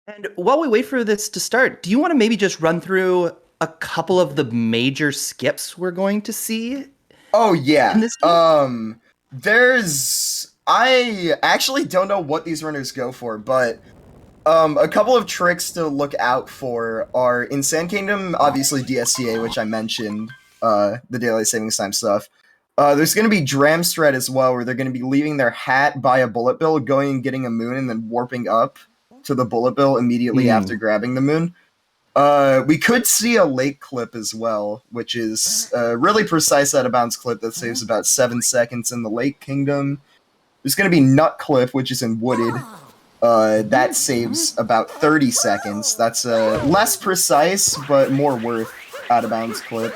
And while we wait for this to start, do you want to maybe just run through a couple of the major skips we're going to see Oh in yeah. this game? There's I actually don't know what these runners go for, but a couple of tricks to look out for are in Sand Kingdom, obviously DSCA, which I mentioned, the daylight savings time stuff. There's going to be Dramstrat as well, where they're going to be leaving their hat by a bullet bill, going and getting a moon, and then warping up to the bullet bill immediately after Hmm. grabbing the moon. We could see a lake clip as well, which is a really precise out of bounds clip that saves about 7 seconds in the Lake Kingdom. There's going to be Nut Clip, which is in Wooded. That saves about 30 seconds. That's a less precise, but more worth out of bounds clip.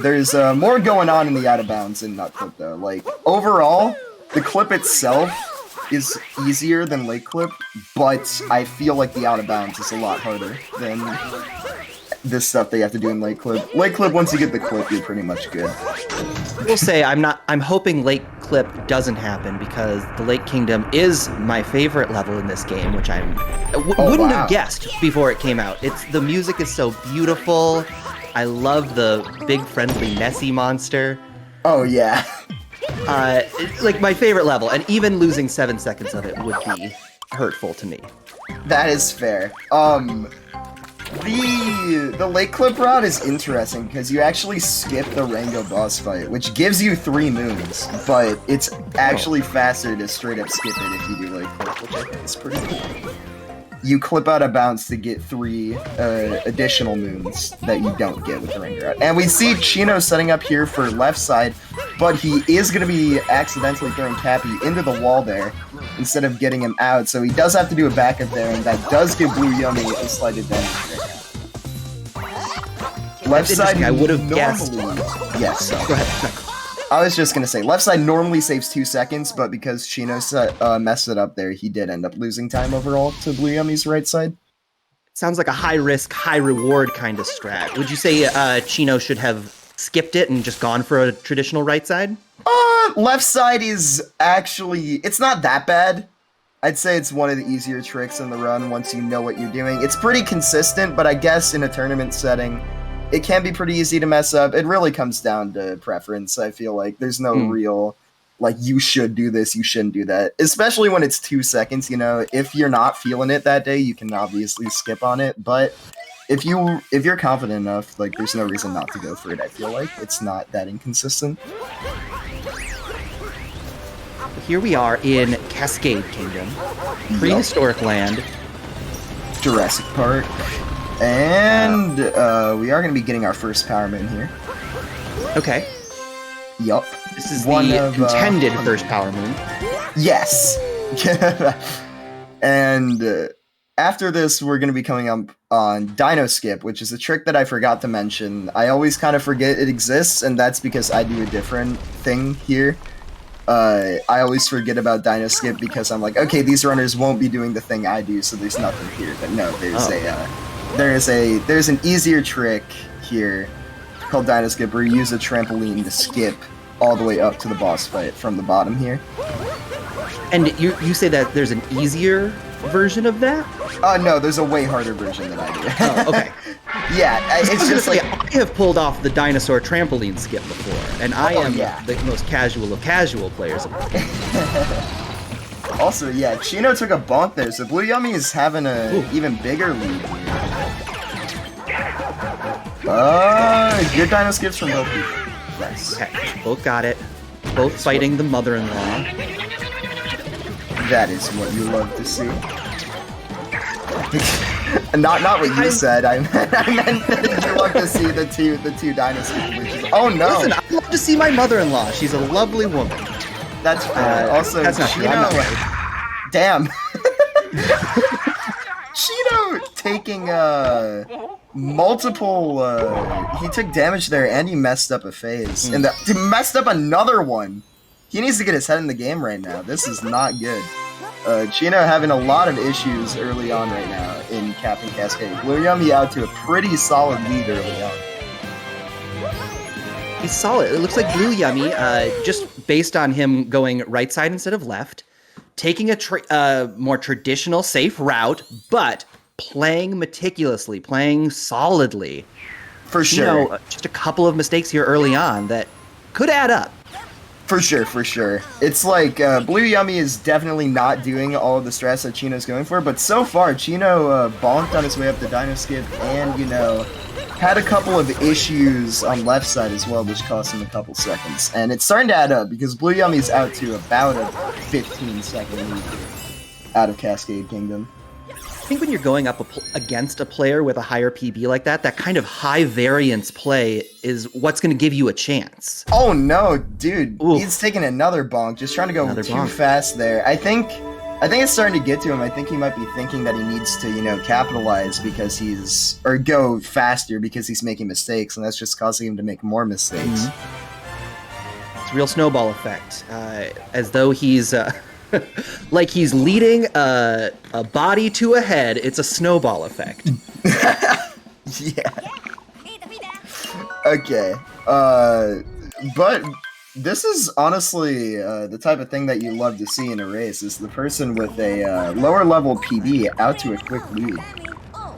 There's more going on in the out of bounds in Nut Clip, though. Like, overall, the clip itself is easier than Lake Clip, but I feel like the out of bounds is a lot harder than this stuff they have to do in Lake Clip. Lake Clip, once you get the clip, you're pretty much good. I will say I'm hoping Lake Clip doesn't happen because the Lake Kingdom is my favorite level in this game, which wouldn't Wow. have guessed before it came out. The music is so beautiful. I love the big friendly Nessie monster. Oh, yeah. It's like my favorite level, and even losing 7 seconds of it would be hurtful to me. That is fair. The Lake Clip route is interesting because you actually skip the Rango boss fight, which gives you 3 moons, but it's actually faster to straight up skip it if you do Lake Clip, which I think is pretty cool. You clip out of bounds to get 3 additional moons that you don't get with the Rango route. And we see Chino setting up here for left side, but he is going to be accidentally throwing Cappy into the wall there instead of getting him out, so he does have to do a backup there, and that does give blueyummie a slight advantage there. Left side, I would have guessed. Yes. Go ahead. I was just gonna say, left side normally saves 2 seconds, but because Chino messed it up there, he did end up losing time overall to blueyummie's right side. Sounds like a high risk, high reward kind of strat. Would you say Chino should have skipped it and just gone for a traditional right side? Left side is actually, it's not that bad. I'd say it's one of the easier tricks in the run once you know what you're doing. It's pretty consistent, but I guess in a tournament setting, it can be pretty easy to mess up. It really comes down to preference. I feel like there's no real, like, you should do this, you shouldn't do that. Especially when it's 2 seconds, you know. If you're not feeling it that day, you can obviously skip on it. But if you're confident enough, like, there's no reason not to go for it, I feel like. It's not that inconsistent. Here we are in Cascade Kingdom, prehistoric land. Jurassic Park. And we are going to be getting our first Power Moon here. Okay. Yup. This is the contended first Power Moon. Yes. And after this, we're going to be coming up on Dino Skip, which is a trick that I forgot to mention. I always kind of forget it exists, and that's because I do a different thing here. I always forget about Dino Skip because I'm like, okay, these runners won't be doing the thing I do, so there's nothing here. But no, there's an easier trick here called Dino Skip where you use a trampoline to skip all the way up to the boss fight from the bottom here. And you say that there's an easier version of that? No, there's a way harder version than I do. Oh, okay. Yeah, it's just like, I have pulled off the dinosaur trampoline skip before, and I am the most casual of casual players. Also, yeah, Chino took a bonk there, so blueyummie is having a even bigger lead here. Good dino skips from both people. Nice. Okay, both got it. Both fighting the mother-in-law. That is what you love to see. not what you said. I meant that you love to see the two dinosaurs. Oh no! Listen, I love to see my mother-in-law. She's a lovely woman. That's fair. Also, that's not true. Chino. I'm not right. Damn. Chino taking multiple. He took damage there, and he messed up a phase, and he messed up another one. He needs to get his head in the game right now. This is not good. Chino having a lot of issues early on right now in Captain Cascade. blueyummie out to a pretty solid lead early on. He's solid. It looks like blueyummie, just based on him going right side instead of left, taking a more traditional, safe route, but playing meticulously, playing solidly. For Chino, sure. just a couple of mistakes here early on that could add up. For sure, for sure. It's like blueyummie is definitely not doing all of the strats that Chino's going for, but so far Chino bonked on his way up the Dino Skip and, you know, had a couple of issues on left side as well, which cost him a couple seconds. And it's starting to add up because blueyummie's out to about a 15-second lead out of Cascade Kingdom. I think when you're going up against a player with a higher PB like that, that kind of high variance play is what's going to give you a chance. Oh no, dude. Ooh. He's taking another bonk, just trying to go Another too bonk. fast there. I think it's starting to get to him. I think he might be thinking that he needs to, you know, capitalize because or go faster because he's making mistakes, and that's just causing him to make more mistakes. It's a real snowball effect, as though he's like he's leading a body to a head. It's a snowball effect. Yeah. Okay. But this is honestly the type of thing that you love to see in a race, is the person with a lower level PB out to a quick lead.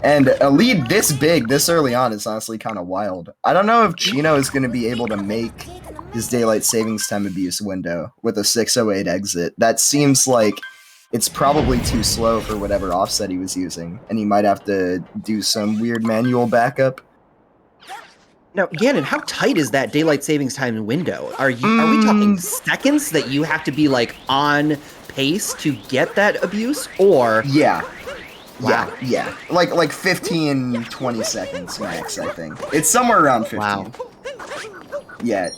And a lead this big, this early on, is honestly kind of wild. I don't know if Chino is going to be able to make his daylight savings time abuse window with a 608 exit. That seems like it's probably too slow for whatever offset he was using, and he might have to do some weird manual backup. Now, Gannon, how tight is that daylight savings time window? Are we talking seconds that you have to be like on pace to get that abuse, or Yeah. Wow. Yeah. Like 15, 20 seconds max, I think. It's somewhere around 15. Wow. Yeah,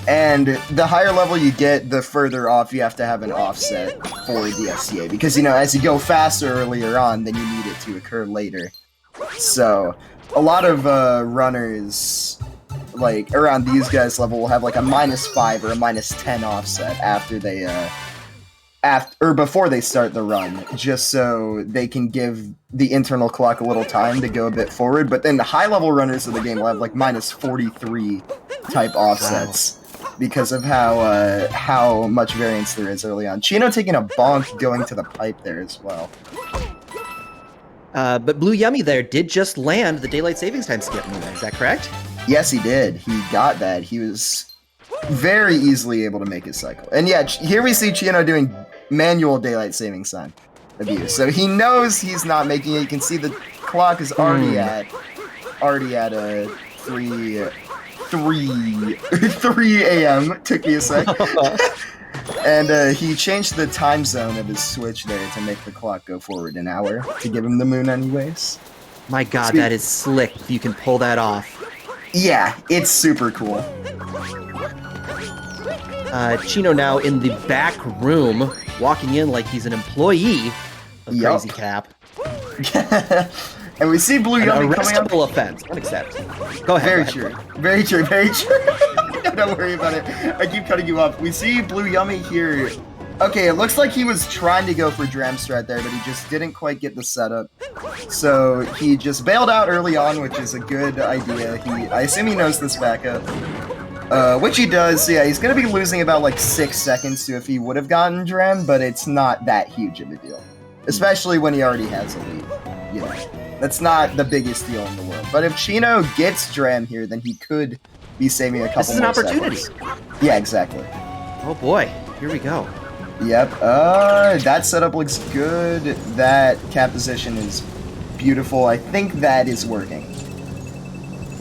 and the higher level you get, the further off you have to have an offset for the SCA. Because, you know, as you go faster earlier on, then you need it to occur later. So, a lot of runners, like, around these guys' level will have, like, a -5 or a -10 offset after they, before they start the run, just so they can give the internal clock a little time to go a bit forward. But then the high-level runners of the game will have, like, -43 type offsets because of how much variance there is early on. Chino taking a bonk going to the pipe there as well. But blueyummie there did just land the daylight savings time skip movement. Is that correct? Yes, he did. He got that. He was very easily able to make his cycle. And yeah, here we see Chino doing manual daylight savings time abuse. So he knows he's not making it. You can see the clock is already at a 3 a.m. Took me a sec. And he changed the time zone of his switch there to make the clock go forward an hour to give him the moon anyways. My God, that is slick. If you can pull that off. Yeah, it's super cool. Chino now in the back room, walking in like he's an employee of Yup. Crazy Cap. And we see An blueyummie coming up. arrestable offense. Unacceptable. Go ahead. Very go true. ahead. Very true. Very true. Don't worry about it. I keep cutting you off. We see blueyummie here. Okay, it looks like he was trying to go for Dram Strat there, but he just didn't quite get the setup. So he just bailed out early on, which is a good idea. I assume he knows this backup. Which he does. So yeah, he's going to be losing about like 6 seconds to if he would have gotten Dram, but it's not that huge of a deal. Especially when he already has a lead. You know, that's not the biggest deal in the world. But if Chino gets Dram here, then he could be saving a couple This is an more opportunity. seconds. Yeah, exactly. Oh boy, here we go. Yep, that setup looks good. That cap position is beautiful. I think that is working.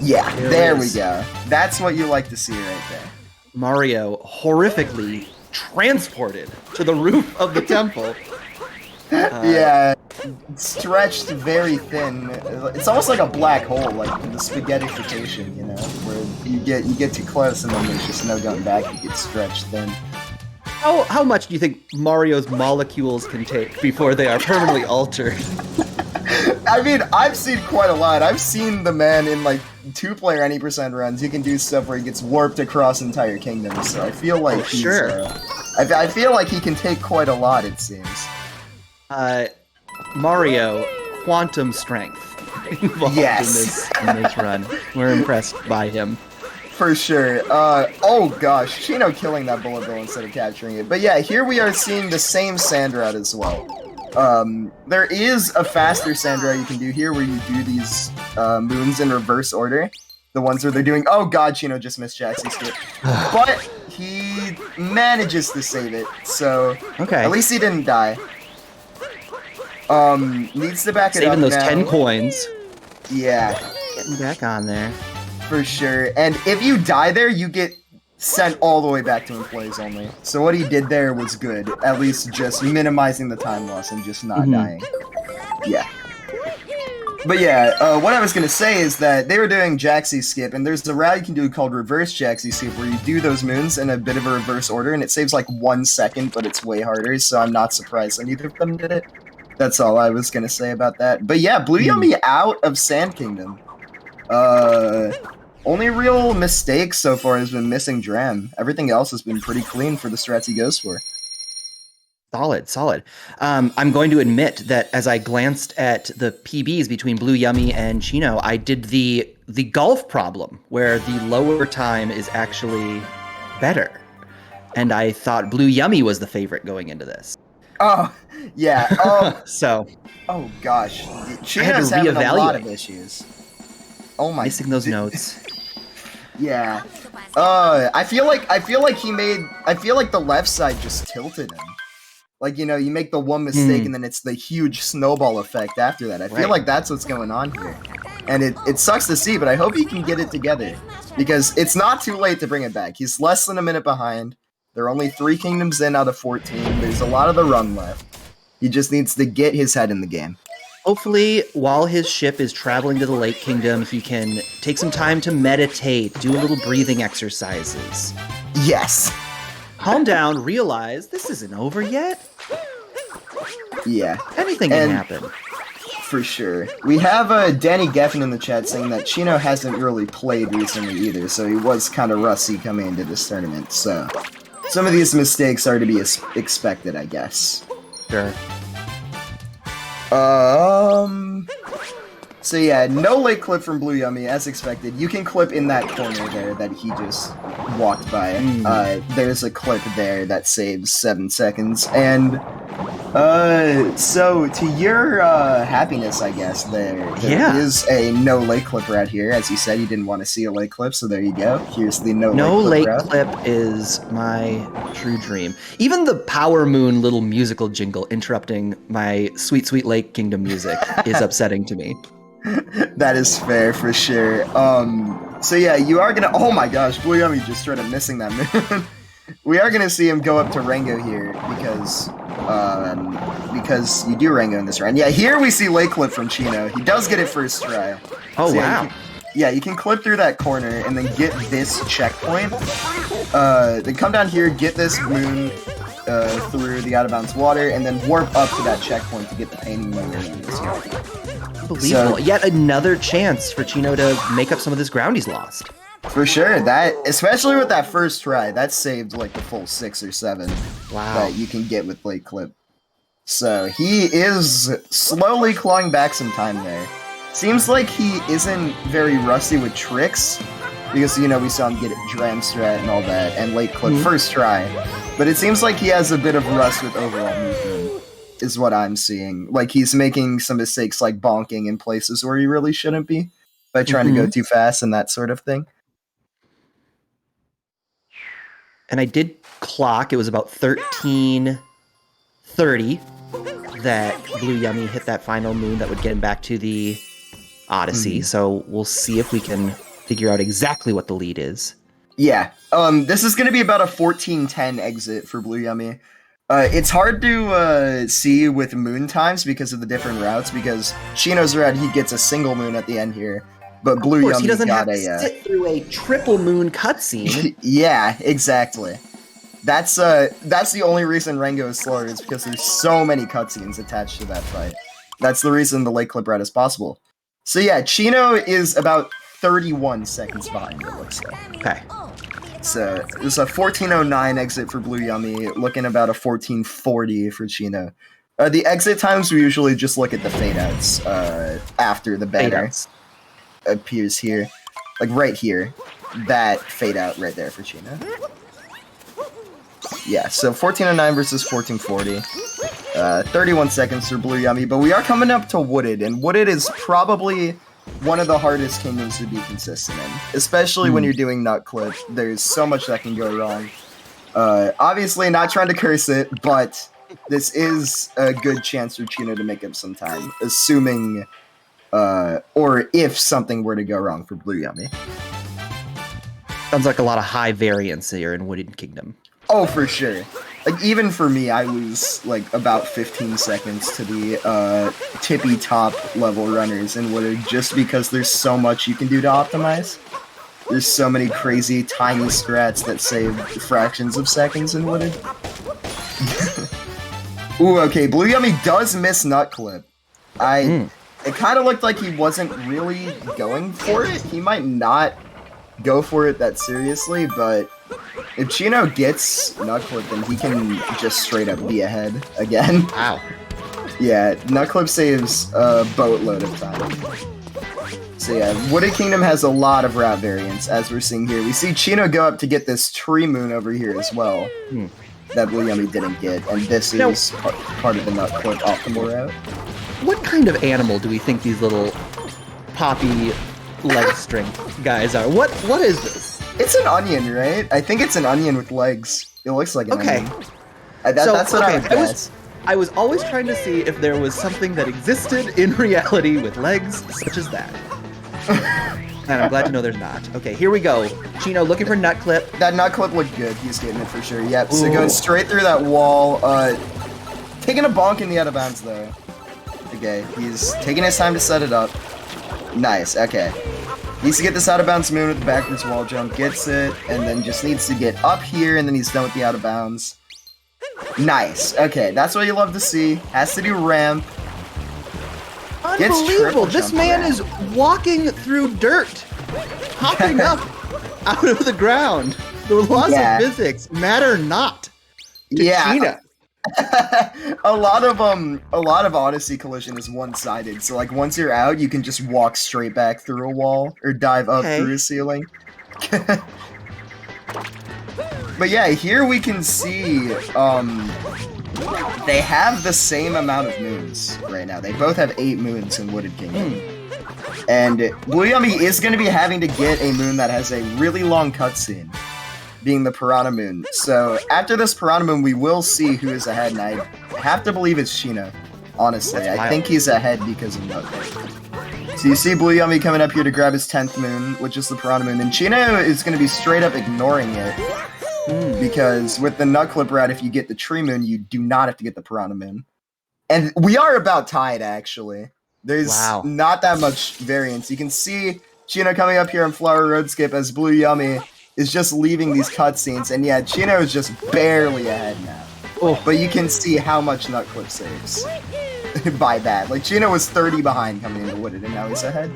Yeah, there we go. That's what you like to see right there. Mario horrifically transported to the roof of the temple. Yeah, stretched very thin. It's almost like a black hole, like the spaghettification, you know, where you get too close and then there's just no going back. You get stretched thin. How much do you think Mario's molecules can take before they are permanently altered? I mean, I've seen quite a lot. I've seen the man in like 2-player any percent runs. He can do stuff where he gets warped across entire kingdoms. So I feel like I feel like he can take quite a lot. It seems. Mario, quantum strength involved Yes. in this run. We're impressed by him. For sure. Oh gosh, Chino killing that bullet bill instead of capturing it. But yeah, here we are seeing the same sand route as well. There is a faster Sandra you can do here where you do these moons in reverse order. The ones where they're doing, oh god, Chino just missed Jaxie's skip. But he manages to save it, so okay. At least he didn't die. Needs to back it up Saving those now. 10 coins. Yeah. Getting back on there. For sure. And if you die there, you get sent all the way back to employees only. So what he did there was good. At least just minimizing the time loss and just not dying. Yeah. But yeah, what I was going to say is that they were doing Jaxie skip, and there's a route you can do called reverse Jaxie skip, where you do those moons in a bit of a reverse order, and it saves like 1 second, but it's way harder, so I'm not surprised that neither of them did it. That's all I was going to say about that. But yeah, blueyummie out of Sand Kingdom. Only real mistake so far has been missing Dram. Everything else has been pretty clean for the strats he goes for. Solid, solid. I'm going to admit that as I glanced at the PBs between blueyummie and Chino, I did the golf problem, where the lower time is actually better. And I thought blueyummie was the favorite going into this. Oh, yeah. So. Oh, gosh. reevaluate. Chino's having a lot of issues. Oh my. Missing those notes. Yeah. I feel like the left side just tilted him. Like, you know, you make the one mistake and then it's the huge snowball effect after that. I feel like that's what's going on here. And it sucks to see, but I hope he can get it together. Because it's not too late to bring it back. He's less than a minute behind. There are only 3 kingdoms in out of 14. There's a lot of the run left. He just needs to get his head in the game. Hopefully, while his ship is traveling to the Lake Kingdom, he can take some time to meditate, do a little breathing exercises. Yes. Calm down, realize this isn't over yet. Yeah. Anything can happen. For sure. We have Danny Geffen in the chat saying that Chino hasn't really played recently either, so he was kind of rusty coming into this tournament, so some of these mistakes are to be expected, I guess. Sure. So yeah, no late clip from blueyummie, as expected. You can clip in that corner there that he just walked by. There's a clip there that saves 7 seconds, and so to your happiness, I guess, there is a no late clip right here. As you said, you didn't want to see a late clip, so there you go. Here's the no late clip is my true dream. Even the Power Moon little musical jingle interrupting my sweet, sweet Lake Kingdom music is upsetting to me. That is fair, for sure. So yeah, you are gonna... Oh my gosh, blueyummie just started missing that moon. We are gonna see him go up to Rango here, because you do Rango in this round. Yeah, here we see late clip from Chino. He does get it first try. Oh, so wow. You can clip through that corner and then get this checkpoint. Then come down here, get this moon through the out-of-bounds water, and then warp up to that checkpoint to get the painting moon. Unbelievable. Yet another chance for Chino to make up some of this ground he's lost. For sure, that, especially with that first try, that saved like the full 6 or 7 that you can get with late clip. So he is slowly clawing back some time there. Seems like he isn't very rusty with tricks, because, you know, we saw him get it Dram strat and all that, and late clip first try. But it seems like he has a bit of rust with overall movement, is what I'm seeing. Like, he's making some mistakes like bonking in places where he really shouldn't be, by trying to go too fast and that sort of thing. And I did clock, it was about 13:30 that blueyummie hit that final moon that would get him back to the Odyssey. So we'll see if we can figure out exactly what the lead is. Yeah, this is going to be about a 14:10 exit for blueyummie. It's hard to see with moon times because of the different routes, because Chino's route, he gets a single moon at the end here. But blueyummie he doesn't got have to sit through a triple moon cutscene. Yeah, exactly. That's the only reason Rango is slower, is because there's so many cutscenes attached to that fight. That's the reason the late clip route is possible. So yeah, Chino is about 31 seconds behind, it looks like. Okay. So there's a 14:09 exit for blueyummie, looking about a 14:40 for Chino. The exit times, we usually just look at the fade outs after the banner appears here, like right here, that fade out right there for Chino. Yeah, so 14:09 versus 14:40. 31 seconds for blueyummie, but we are coming up to Wooded, and Wooded is probably one of the hardest kingdoms to be consistent in, especially when you're doing nut clip. There's so much that can go wrong. Obviously, not trying to curse it, but this is a good chance for Chino to make up some time, assuming, or if something were to go wrong for blueyummie. Sounds like a lot of high variance here in Wooded Kingdom. Oh, for sure. Like, even for me, I lose, like, about 15 seconds to the, tippy top level runners in Wooded just because there's so much you can do to optimize. There's so many crazy, tiny strats that save fractions of seconds in Wooded. Ooh, okay, blueyummie does miss nut clip. It kind of looked like he wasn't really going for it. He might not go for it that seriously, but if Chino gets nut clip, then he can just straight up be ahead again. Wow. Yeah, nut clip saves a boatload of time. So yeah, Wooded Kingdom has a lot of route variants, as we're seeing here. We see Chino go up to get this tree moon over here as well, that blueyummie didn't get, and this is part of the nut clip optimal route. What kind of animal do we think these little poppy leg string guys are? What is this? It's an onion, right? I think it's an onion with legs. It looks like an onion. That's what I would guess. I was always trying to see if there was something that existed in reality with legs such as that. And I'm glad to know there's not. Okay, here we go. Chino looking for nut clip. That nut clip looked good. He's getting it for sure. Yep, so going straight through that wall. Taking a bonk in the out of bounds, though. Okay, he's taking his time to set it up. Nice, okay. Needs to get this out of bounds moon with the backwards wall jump. Gets it, and then just needs to get up here, and then he's done with the out of bounds. Nice. Okay, that's what you love to see. Has to do ramp. Unbelievable! This man is walking through dirt, hopping up out of the ground. The laws of physics matter not to Chino. a lot of Odyssey collision is one-sided. So like once you're out, you can just walk straight back through a wall or dive up through a ceiling. But yeah, here we can see they have the same amount of moons right now. They both have 8 moons in Wooded Kingdom. And blueyummie is going to be having to get a moon that has a really long cutscene, being the Piranha Moon. So after this Piranha Moon, we will see who is ahead, and I have to believe it's Chino, honestly. I think he's ahead because of Nutclip. So you see blueyummie coming up here to grab his 10th moon, which is the Piranha Moon, and Chino is going to be straight up ignoring it. Because with the Nutclip route, if you get the Tree Moon, you do not have to get the Piranha Moon. And we are about tied, actually. There's not that much variance. You can see Chino coming up here on Flower Road Skip as blueyummie is just leaving these cutscenes. And yeah, Chino is just barely ahead now. But you can see how much Nutclip saves by that. Like, Chino was 30 behind coming into Wooded, and now he's ahead.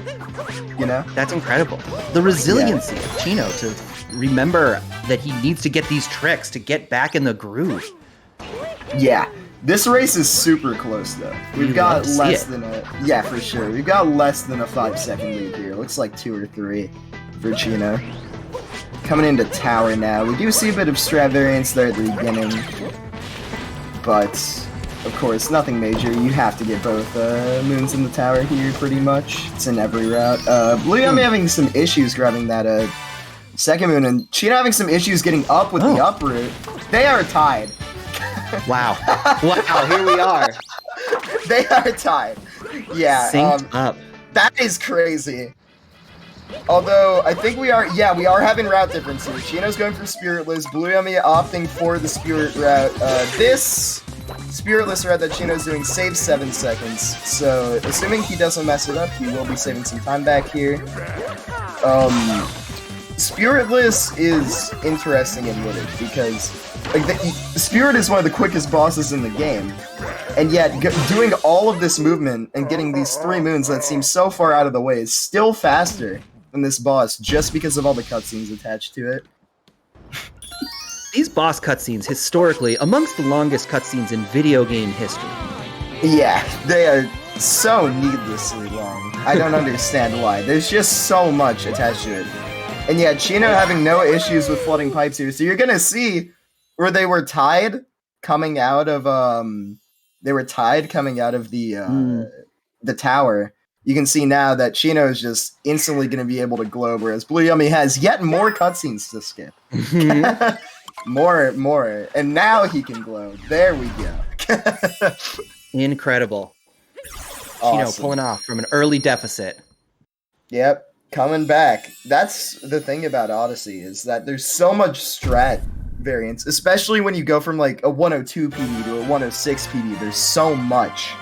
You know? That's incredible. The resiliency of Chino to remember that he needs to get these tricks to get back in the groove. Yeah. This race is super close, though. We've got less than a... Yeah, for sure. We've got less than a 5-second lead here. Looks like 2 or 3 for Chino. Coming into tower now. We do see a bit of strat variance there at the beginning. But, of course, nothing major. You have to get both moons in the tower here, pretty much. It's in every route. blueyummie having some issues grabbing that second moon, and Chino having some issues getting up with the up route. They are tied. Wow. Wow, here we are. They are tied. Yeah. Synced up. That is crazy. Although, I think we are having route differences. Chino's going for Spiritless, blueyummie opting for the Spirit route. This Spiritless route that Chino's doing saves 7 seconds, so assuming he doesn't mess it up, he will be saving some time back here. Spiritless is interesting in Wooded because like Spirit is one of the quickest bosses in the game, and yet doing all of this movement and getting these 3 moons that seem so far out of the way is still faster than this boss just because of all the cutscenes attached to it. These boss cutscenes, historically, amongst the longest cutscenes in video game history. Yeah, they are so needlessly long. I don't understand why. There's just so much attached to it. And yeah, Chino having no issues with flooding pipes here. So you're gonna see where they were tied coming out of They were tied coming out of the tower. You can see now that Chino is just instantly going to be able to globe, whereas blueyummie has yet more cutscenes to skip. more. And now he can globe. There we go. Incredible. Awesome. Chino pulling off from an early deficit. Yep, coming back. That's the thing about Odyssey, is that there's so much strat variance, especially when you go from like a 102 PD to a 106 PD. There's so much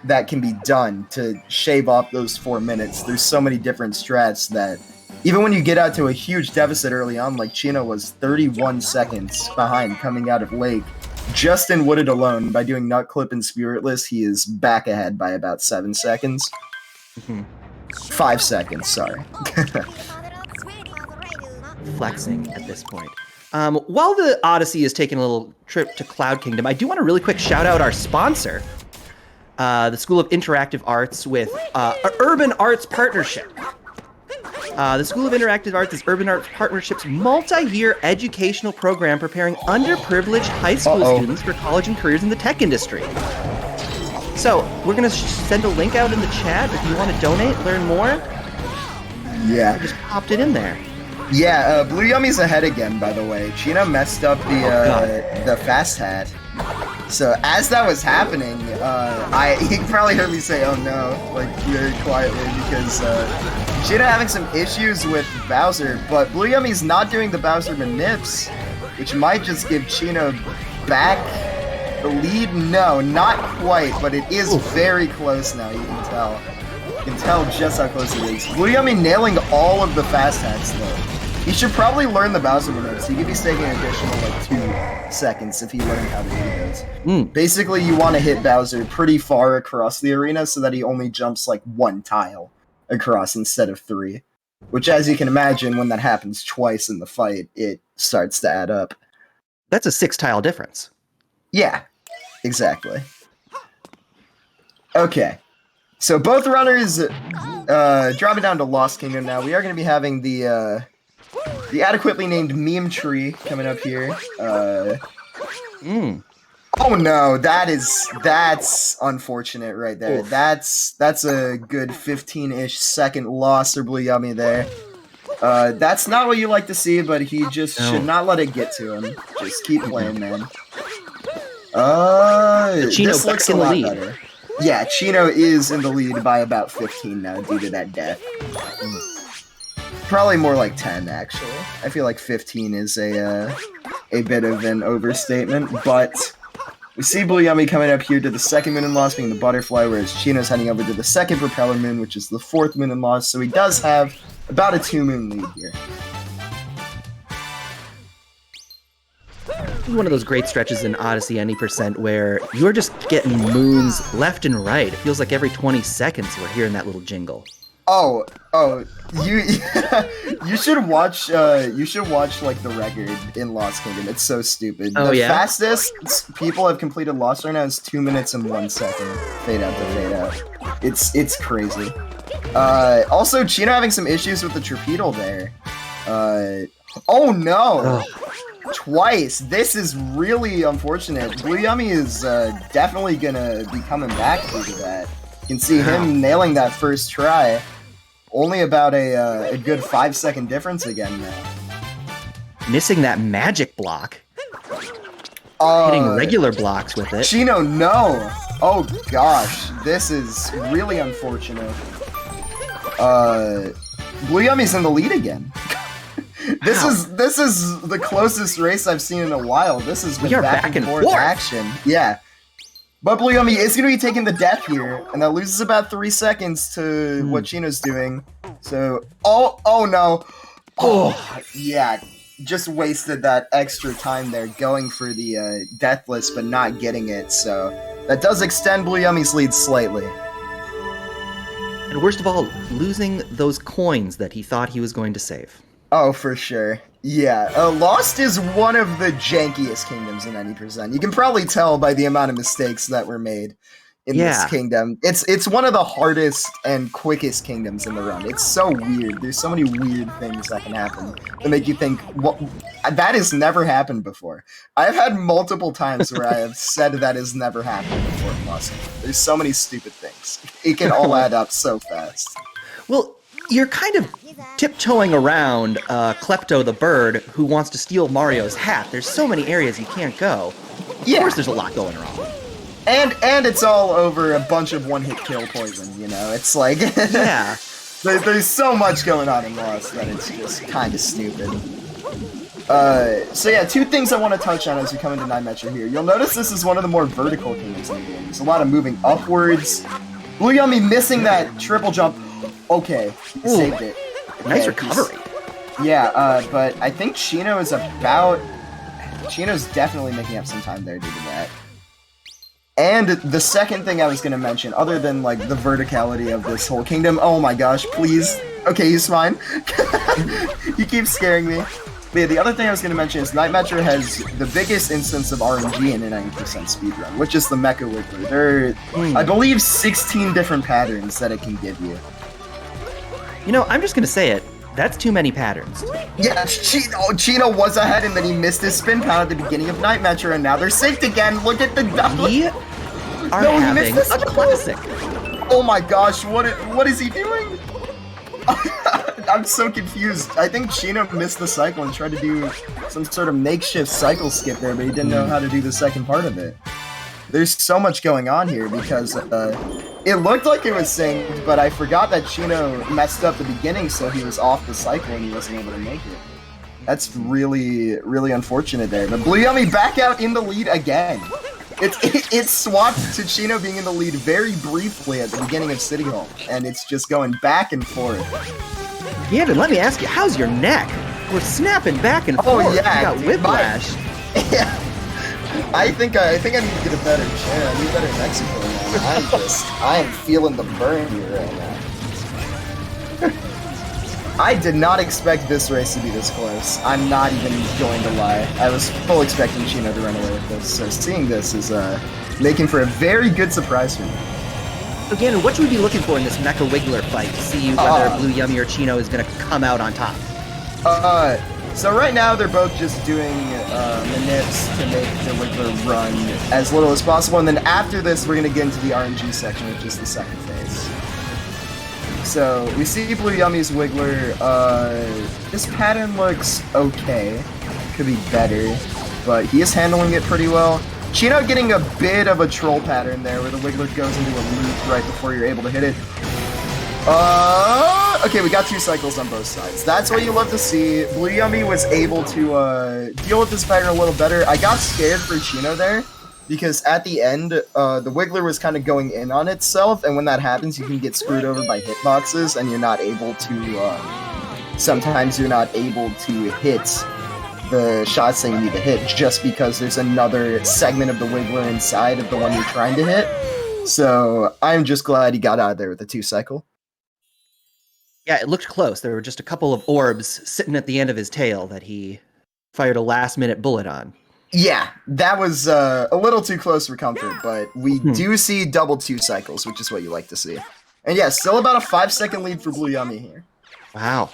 that can be done to shave off those 4 minutes. There's so many different strats that even when you get out to a huge deficit early on, like Chino was 31 seconds behind coming out of Lake, just in Wooded alone, by doing Nut Clip and Spiritless, he is back ahead by about 7 seconds. 5 seconds, sorry. Flexing at this point. While the Odyssey is taking a little trip to Cloud Kingdom, I do want to really quick shout out our sponsor, the School of Interactive Arts, with Urban Arts Partnership. The School of Interactive Arts is Urban Arts Partnership's multi-year educational program preparing underprivileged high school students for college and careers in the tech industry. So, we're going to send a link out in the chat if you want to donate, learn more. Yeah. I just popped it in there. Yeah, blueyummie's ahead again, by the way. Chino messed up the fast hat. So as that was happening, he probably heard me say, "Oh no," like very quietly, because Chino having some issues with Bowser, but blueyummie's not doing the Bowser manips, which might just give Chino back the lead. No, not quite, but it is very close now. You can tell. You can tell just how close it is. blueyummie nailing all of the fast hats though. He should probably learn the Bowser moves. He could be taking an additional like 2 seconds if he learned how to do those. Basically, you want to hit Bowser pretty far across the arena so that he only jumps like 1 tile across instead of 3. Which, as you can imagine, when that happens twice in the fight, it starts to add up. That's a 6 tile difference. Yeah, exactly. Okay. So both runners dropping down to Lost Kingdom now. We are going to be having the adequately named meme tree coming up here. Oh no, that's unfortunate right there. Oof. That's a good 15-ish second loss for blueyummie there. That's not what you like to see, but he just should not let it get to him. Just keep playing, man. This looks a lot better. Yeah, Chino is in the lead by about 15 now due to that death. Probably more like 10, actually. I feel like 15 is a bit of an overstatement, but we see blueyummie coming up here to the second moon and loss, being the butterfly, whereas Chino's heading over to the second propeller moon, which is the fourth moon and loss, so he does have about a 2-moon lead here. One of those great stretches in Odyssey any percent where you're just getting moons left and right. It feels like every 20 seconds we're hearing that little jingle. You should watch like the record in Lost Kingdom. It's so stupid. The fastest people have completed Lost right now is 2 minutes and 1 second. Fade out to fade out. It's crazy. Also, Chino having some issues with the torpedo there. Oh no! Twice. This is really unfortunate. blueyummie is definitely gonna be coming back due to that. You can see him nailing that first try. Only about a good 5-second difference again now. Missing that magic block. Hitting regular blocks with it. Chino, no! Oh gosh, this is really unfortunate. blueyummie's in the lead again. This is the closest race I've seen in a while. This has been back and forth action. Yeah. But blueyummie is going to be taking the death here, and that loses about 3 seconds to what Chino's doing. So, oh no. Oh, yeah. Just wasted that extra time there going for the deathless, but not getting it. So, that does extend blueyummie's lead slightly. And worst of all, losing those coins that he thought he was going to save. Oh, for sure. Yeah, Lost is one of the jankiest kingdoms in any percent. You can probably tell by the amount of mistakes that were made in this kingdom. It's one of the hardest and quickest kingdoms in the run. It's so weird. There's so many weird things that can happen that make you think, what? That has never happened before. I've had multiple times where I have said that has never happened before in Lost Kingdom. There's so many stupid things. It can all add up so fast. Well, you're kind of tiptoeing around Klepto the bird who wants to steal Mario's hat. There's so many areas you can't go. Of course there's a lot going wrong. And it's all over a bunch of one-hit kill poison, you know? It's like... Yeah. There's so much going on in Lost that it's just kind of stupid. So yeah, two things I want to touch on as we come into Night Metro here. You'll notice this is one of the more vertical kingdoms in the game. There's a lot of moving upwards. blueyummie missing that triple jump. Okay, he saved it. Okay, nice recovery. Yeah, but I think Chinoe is about... Chino's definitely making up some time there due to that. And the second thing I was going to mention, other than, like, the verticality of this whole kingdom... Oh my gosh, please. Okay, he's fine. He keeps scaring me. But yeah, the other thing I was going to mention is Night Metro has the biggest instance of RNG in a 90% speedrun, which is the Mecha Wiggler. There are, I believe, 16 different patterns that it can give you. You know, I'm just going to say it. That's too many patterns. Yeah, Chinoe was ahead, and then he missed his spin pound at the beginning of Night Metro, and now they're synced again. Look at the... We are having a classic. Oh my gosh, what is he doing? I'm so confused. I think Chinoe missed the cycle and tried to do some sort of makeshift cycle skip there, but he didn't know how to do the second part of it. There's so much going on here because it looked like it was synced, but I forgot that Chinoe messed up the beginning, so he was off the cycle and he wasn't able to make it. That's really, really unfortunate there. But blueyummie back out in the lead again. It's swapped to Chinoe being in the lead very briefly at the beginning of City Hall, and it's just going back and forth. Gavin, let me ask you, how's your neck? We're snapping back and forth. Oh yeah, you got whiplash. Yeah. I think I need to get a better chair. I need better Mexico now. I am feeling the burn here right now. I did not expect this race to be this close. I'm not even going to lie. I was full expecting Chinoe to run away with this, so seeing this is making for a very good surprise for me. Again, what should we be looking for in this Mecha Wiggler fight to see whether blueyummie or Chinoe is going to come out on top? So right now they're both just doing manips to make the Wiggler run as little as possible, and then after this we're going to get into the RNG section, which is the second phase. So we see blueyummie's Wiggler. This pattern looks okay. Could be better, but he is handling it pretty well. Chinoe getting a bit of a troll pattern there where the Wiggler goes into a loop right before you're able to hit it. Okay, we got 2 cycles on both sides. That's what you love to see. blueyummie was able to deal with this pattern a little better. I got scared for Chinoe there because at the end, the Wiggler was kind of going in on itself, and when that happens, you can get screwed over by hitboxes, and you're not able to, sometimes you're not able to hit the shots that you need to hit just because there's another segment of the Wiggler inside of the one you're trying to hit. So I'm just glad he got out of there with the 2 cycle. Yeah, it looked close. There were just a couple of orbs sitting at the end of his tail that he fired a last-minute bullet on. Yeah, that was a little too close for comfort, but we do see double 2 cycles, which is what you like to see. And yeah, still about a 5-second lead for blueyummie here. Wow.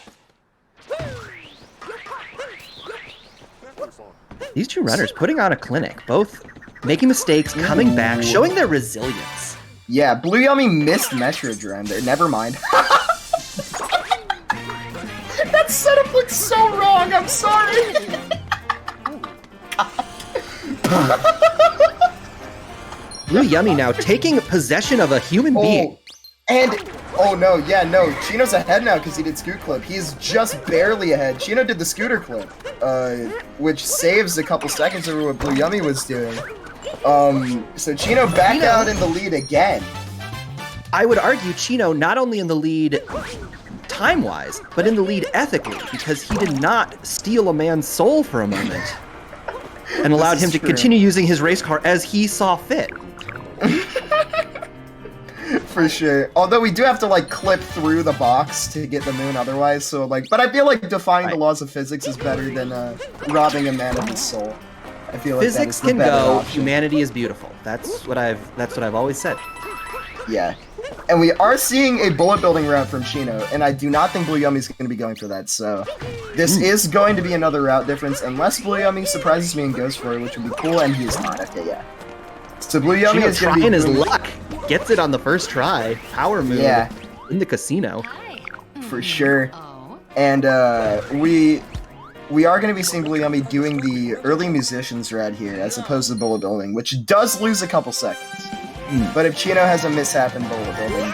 These 2 runners putting on a clinic, both making mistakes, coming back, showing their resilience. Yeah, blueyummie missed Metrodrome there. Never mind. That setup looks so wrong. I'm sorry. blueyummie now taking possession of a human being. And oh no, yeah, no. Chinoe's ahead now because he did scoot clip. He's just barely ahead. Chinoe did the scooter clip, which saves a couple seconds over what blueyummie was doing. So Chinoe back out in the lead again. I would argue Chinoe not only in the lead time-wise, but in the lead ethically, because he did not steal a man's soul for a moment and allowed him to continue using his race car as he saw fit. For sure. Although we do have to, like, clip through the box to get the moon otherwise, so, like... But I feel like defying the laws of physics is better than, robbing a man of his soul. I feel like that Physics is the can better go. option. Humanity is beautiful. That's what I've always said. Yeah. And we are seeing a bullet building route from Chino, and I do not think blueyummie's going to be going for that, so this is going to be another route difference, unless blueyummie surprises me and goes for it, which would be cool, and he is not. Okay, yeah. So blueyummie Chino is going to be trying his luck. Gets it on the first try. Power move in the casino. For sure. And we are going to be seeing blueyummie doing the early musicians route here, as opposed to bullet building, which does lose a couple seconds. But if Chino has a mishap in bullet building,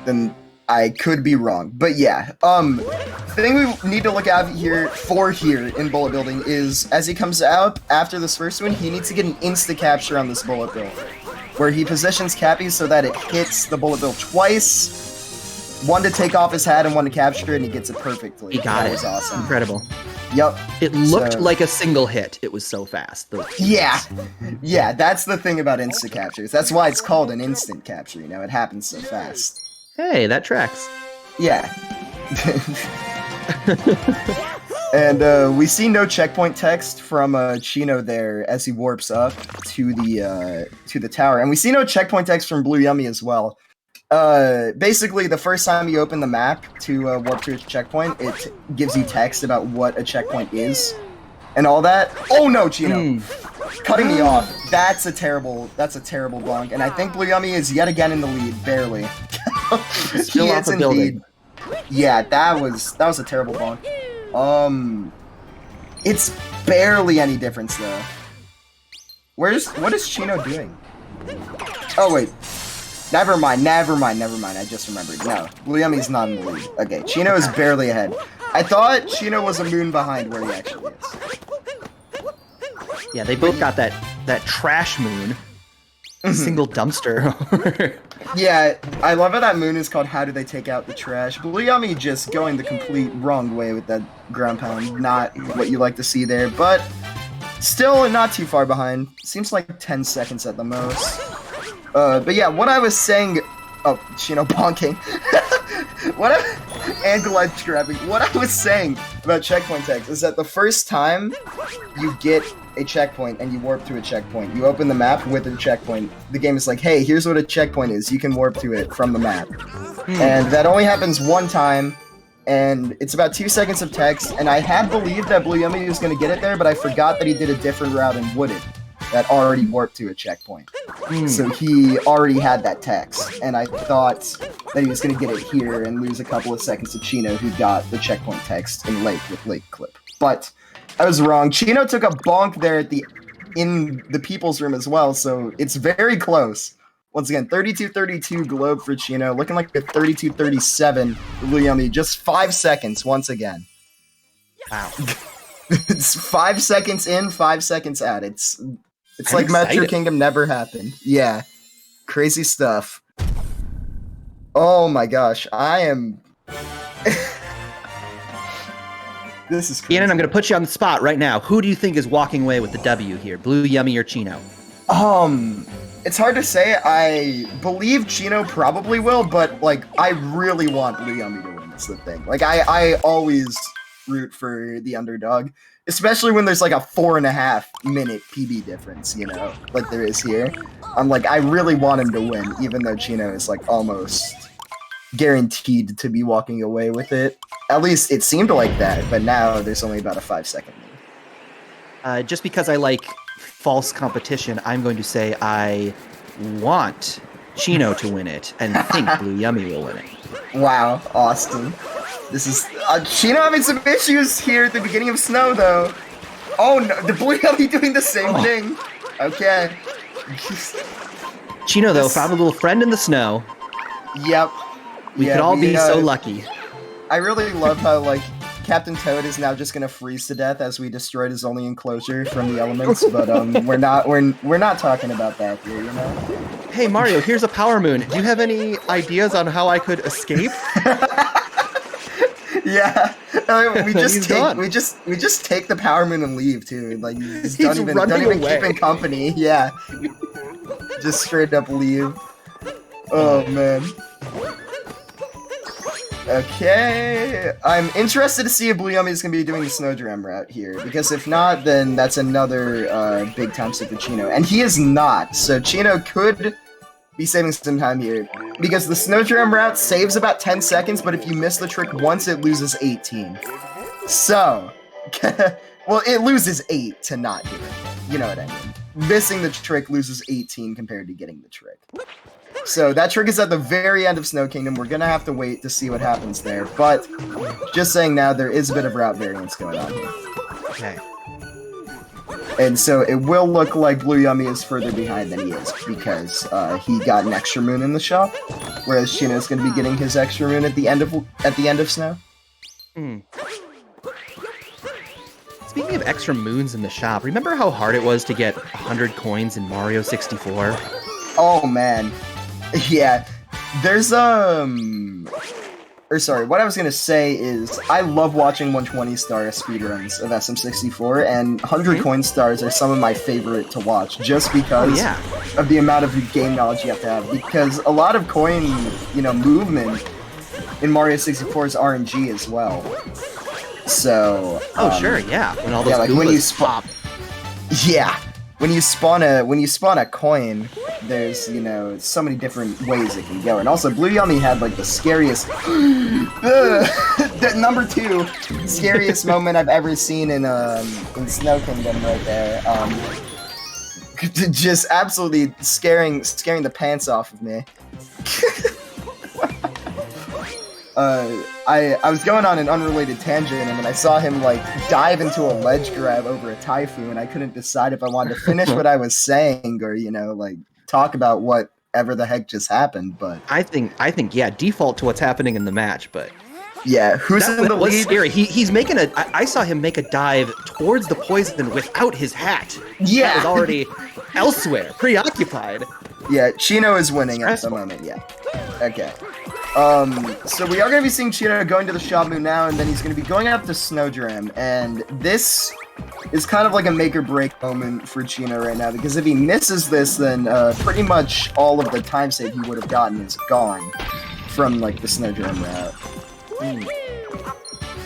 then I could be wrong. But yeah, the thing we need to look out here in bullet building is, as he comes out after this first one, he needs to get an insta-capture on this bullet build, where he positions Cappy so that it hits the bullet build twice, one to take off his hat and one to capture it, and he gets it perfectly. He got it. That was awesome. Incredible. Yep. It looked like a single hit. It was so fast. Yeah. Yeah, that's the thing about instant captures. That's why it's called an instant capture, you know, it happens so fast. Hey, that tracks. Yeah. And we see no checkpoint text from Chino there as he warps up to the tower. And we see no checkpoint text from blueyummie as well. Basically, the first time you open the map to warp to a checkpoint, it gives you text about what a checkpoint is and all that. Oh no, Chino! Cutting me off. That's a terrible bonk. And I think blueyummie is yet again in the lead, barely. Still off the building. Yeah, that was a terrible bonk. It's barely any difference though. What is Chino doing? Oh wait. Never mind, I just remembered. No, blueyummie's not in the lead. Okay, Chino is barely ahead. I thought Chino was a moon behind where he actually is. Yeah, they both got that trash moon. Single dumpster. Yeah, I love how that moon is called How Do They Take Out the Trash. blueyummie just going the complete wrong way with that ground pound. Not what you like to see there, but still not too far behind. Seems like 10 seconds at the most. But yeah, what I was saying... Oh, Chino bonking. And glide grabbing. What I was saying about checkpoint text is that the first time you get a checkpoint and you warp to a checkpoint, you open the map with a checkpoint, the game is like, hey, here's what a checkpoint is. You can warp to it from the map. And that only happens one time, and it's about 2 seconds of text, and I had believed that blueyummie was going to get it there, but I forgot that he did a different route in Wooded that already warped to a checkpoint. So he already had that text, and I thought that he was going to get it here and lose a couple of seconds to Chino, who got the checkpoint text in Lake with Lake Clip. But I was wrong. Chino took a bonk there in the people's room as well, so it's very close. Once again, 32-32 globe for Chino, looking like a 32-37 for blueyummie. Just 5 seconds once again. Wow. It's 5 seconds in, 5 seconds out. It's like Metro Kingdom never happened. Yeah. Crazy stuff. Oh my gosh. I am... This is crazy. Ian, I'm going to put you on the spot right now. Who do you think is walking away with the W here? blueyummie or Chino? It's hard to say. I believe Chino probably will, but, like, I really want blueyummie to win. That's the thing. Like, I always root for the underdog. Especially when there's like a 4.5 minute PB difference, you know, like there is here. I'm like, I really want him to win, even though Chino is like almost guaranteed to be walking away with it. At least it seemed like that, but now there's only about a 5 second lead. Just because I like false competition, I'm going to say I want Chino to win it and think blueyummie will win it. Wow, Austin. This is Chino having some issues here at the beginning of Snow, though. Oh no, the blueyummie doing the same thing. Okay. Chino, though, found a little friend in the snow. Yep. We could all be so lucky. I really love how, like, Captain Toad is now just gonna freeze to death as we destroyed his only enclosure from the elements, but we're not talking about that here, you know. Hey Mario, here's a power moon. Do you have any ideas on how I could escape? Yeah, we just take the power moon and leave too. Like, you just don't even keep in company. Yeah, just straight up leave. Oh man. Okay, I'm interested to see if blueyummie is going to be doing the Snowdram route here, because if not, then that's another big time skip for Chino, and he is not, so Chino could be saving some time here, because the Snowdram route saves about 10 seconds, but if you miss the trick once, it loses 18. So, well, it loses 8 to not do it, you know what I mean. Missing the trick loses 18 compared to getting the trick. So that trick is at the very end of Snow Kingdom. We're going to have to wait to see what happens there. But just saying now, there is a bit of route variance going on here. Okay. And so it will look like blueyummie is further behind than he is because he got an extra moon in the shop, whereas Chino's going to be getting his extra moon at the end of Snow. Hmm. Speaking of extra moons in the shop, remember how hard it was to get 100 coins in Mario 64? Oh man. Yeah, there's what I was gonna say is I love watching 120-star speedruns of SM64, and 100 coin stars are some of my favorite to watch, just because of the amount of game knowledge you have to have. Because a lot of coin, movement in Mario 64 is RNG as well. So. Sure, yeah. When all those like when you pop. Yeah. When you spawn a coin, there's, so many different ways it can go. And also, blueyummie had, like, the scariest... the number 2 scariest moment I've ever seen in Snow Kingdom right there. Just absolutely scaring the pants off of me. I was going on an unrelated tangent, and then I saw him, like, dive into a ledge grab over a Taifu, and I couldn't decide if I wanted to finish what I was saying or, like, talk about whatever the heck just happened, but... I think, yeah, default to what's happening in the match, but... Yeah, who's in the lead? Was scary. He's making I saw him make a dive towards the poison without his hat. Yeah! That was already elsewhere, preoccupied. Yeah, Chino is winning at the moment, yeah. Okay. So we are going to be seeing Chino going to the Shop Moon now, and then he's going to be going up to Snowdram, and this is kind of like a make-or-break moment for Chino right now, because if he misses this, then pretty much all of the time save he would have gotten is gone from, like, the Snowdram route.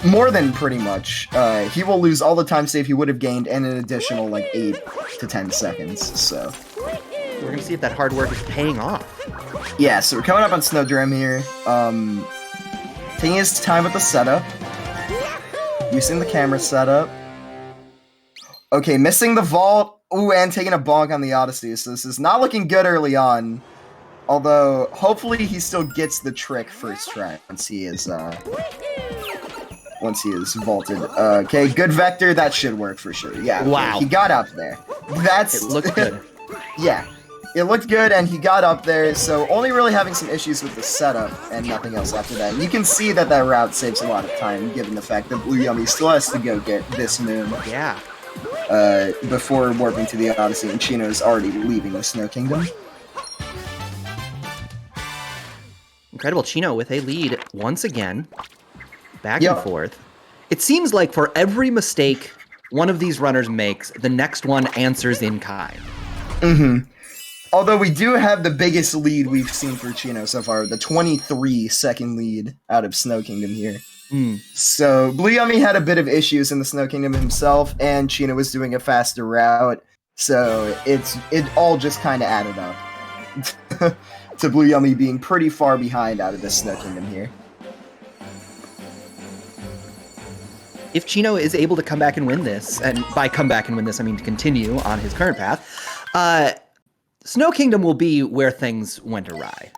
More than pretty much. He will lose all the time save he would have gained and an additional, like, 8 to 10 seconds, so... We're going to see if that hard work is paying off. Yeah, so we're coming up on Snowdram here. Taking his time with the setup. Using the camera setup. Okay, missing the vault. Ooh, and taking a bonk on the Odyssey. So this is not looking good early on. Although, hopefully he still gets the trick first try once he is vaulted. Okay, good vector. That should work for sure. Yeah, wow. He got up there. It looked good. Yeah. It looked good, and he got up there, so only really having some issues with the setup, and nothing else after that. And you can see that that route saves a lot of time, given the fact that blueyummie still has to go get this moon. Yeah. Before warping to the Odyssey, and Chino's already leaving the Snow Kingdom. Incredible. Chino with a lead once again. Back and forth. It seems like for every mistake one of these runners makes, the next one answers in kind. Mm-hmm. Although we do have the biggest lead we've seen for Chino so far, the 23-second lead out of Snow Kingdom here. So blueyummie had a bit of issues in the Snow Kingdom himself, and Chino was doing a faster route, so it all just kind of added up to blueyummie being pretty far behind out of the Snow Kingdom here. If Chino is able to come back and win this, and by come back and win this, I mean to continue on his current path, Snow Kingdom will be where things went awry.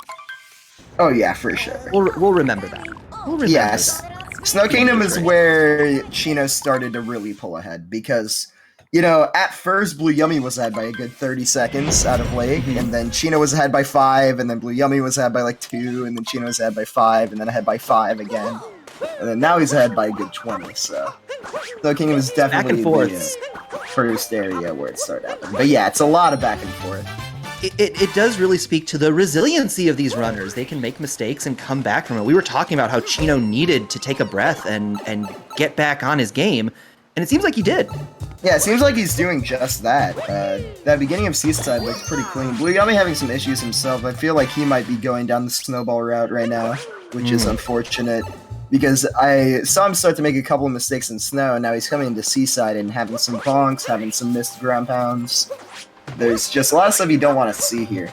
Oh yeah, for sure. We'll remember that. Yes. Snow Kingdom is where Chino started to really pull ahead, because, at first blueyummie was ahead by a good 30 seconds out of Lake, and then Chino was ahead by 5, and then blueyummie was ahead by like 2, and then Chino was ahead by 5, and then ahead by 5 again. And then now he's ahead by a good 20, so... Snow Kingdom is definitely the first area where it started happening. But yeah, it's a lot of back and forth. It does really speak to the resiliency of these runners. They can make mistakes and come back from it. We were talking about how Chino needed to take a breath and get back on his game, and it seems like he did. Yeah, it seems like he's doing just that. That beginning of Seaside looks pretty clean. blueyummie having some issues himself. I feel like he might be going down the snowball route right now. which is unfortunate. Because I saw him start to make a couple of mistakes in snow, and now he's coming into Seaside and having some bonks, having some missed ground pounds. There's just a lot of stuff you don't want to see here.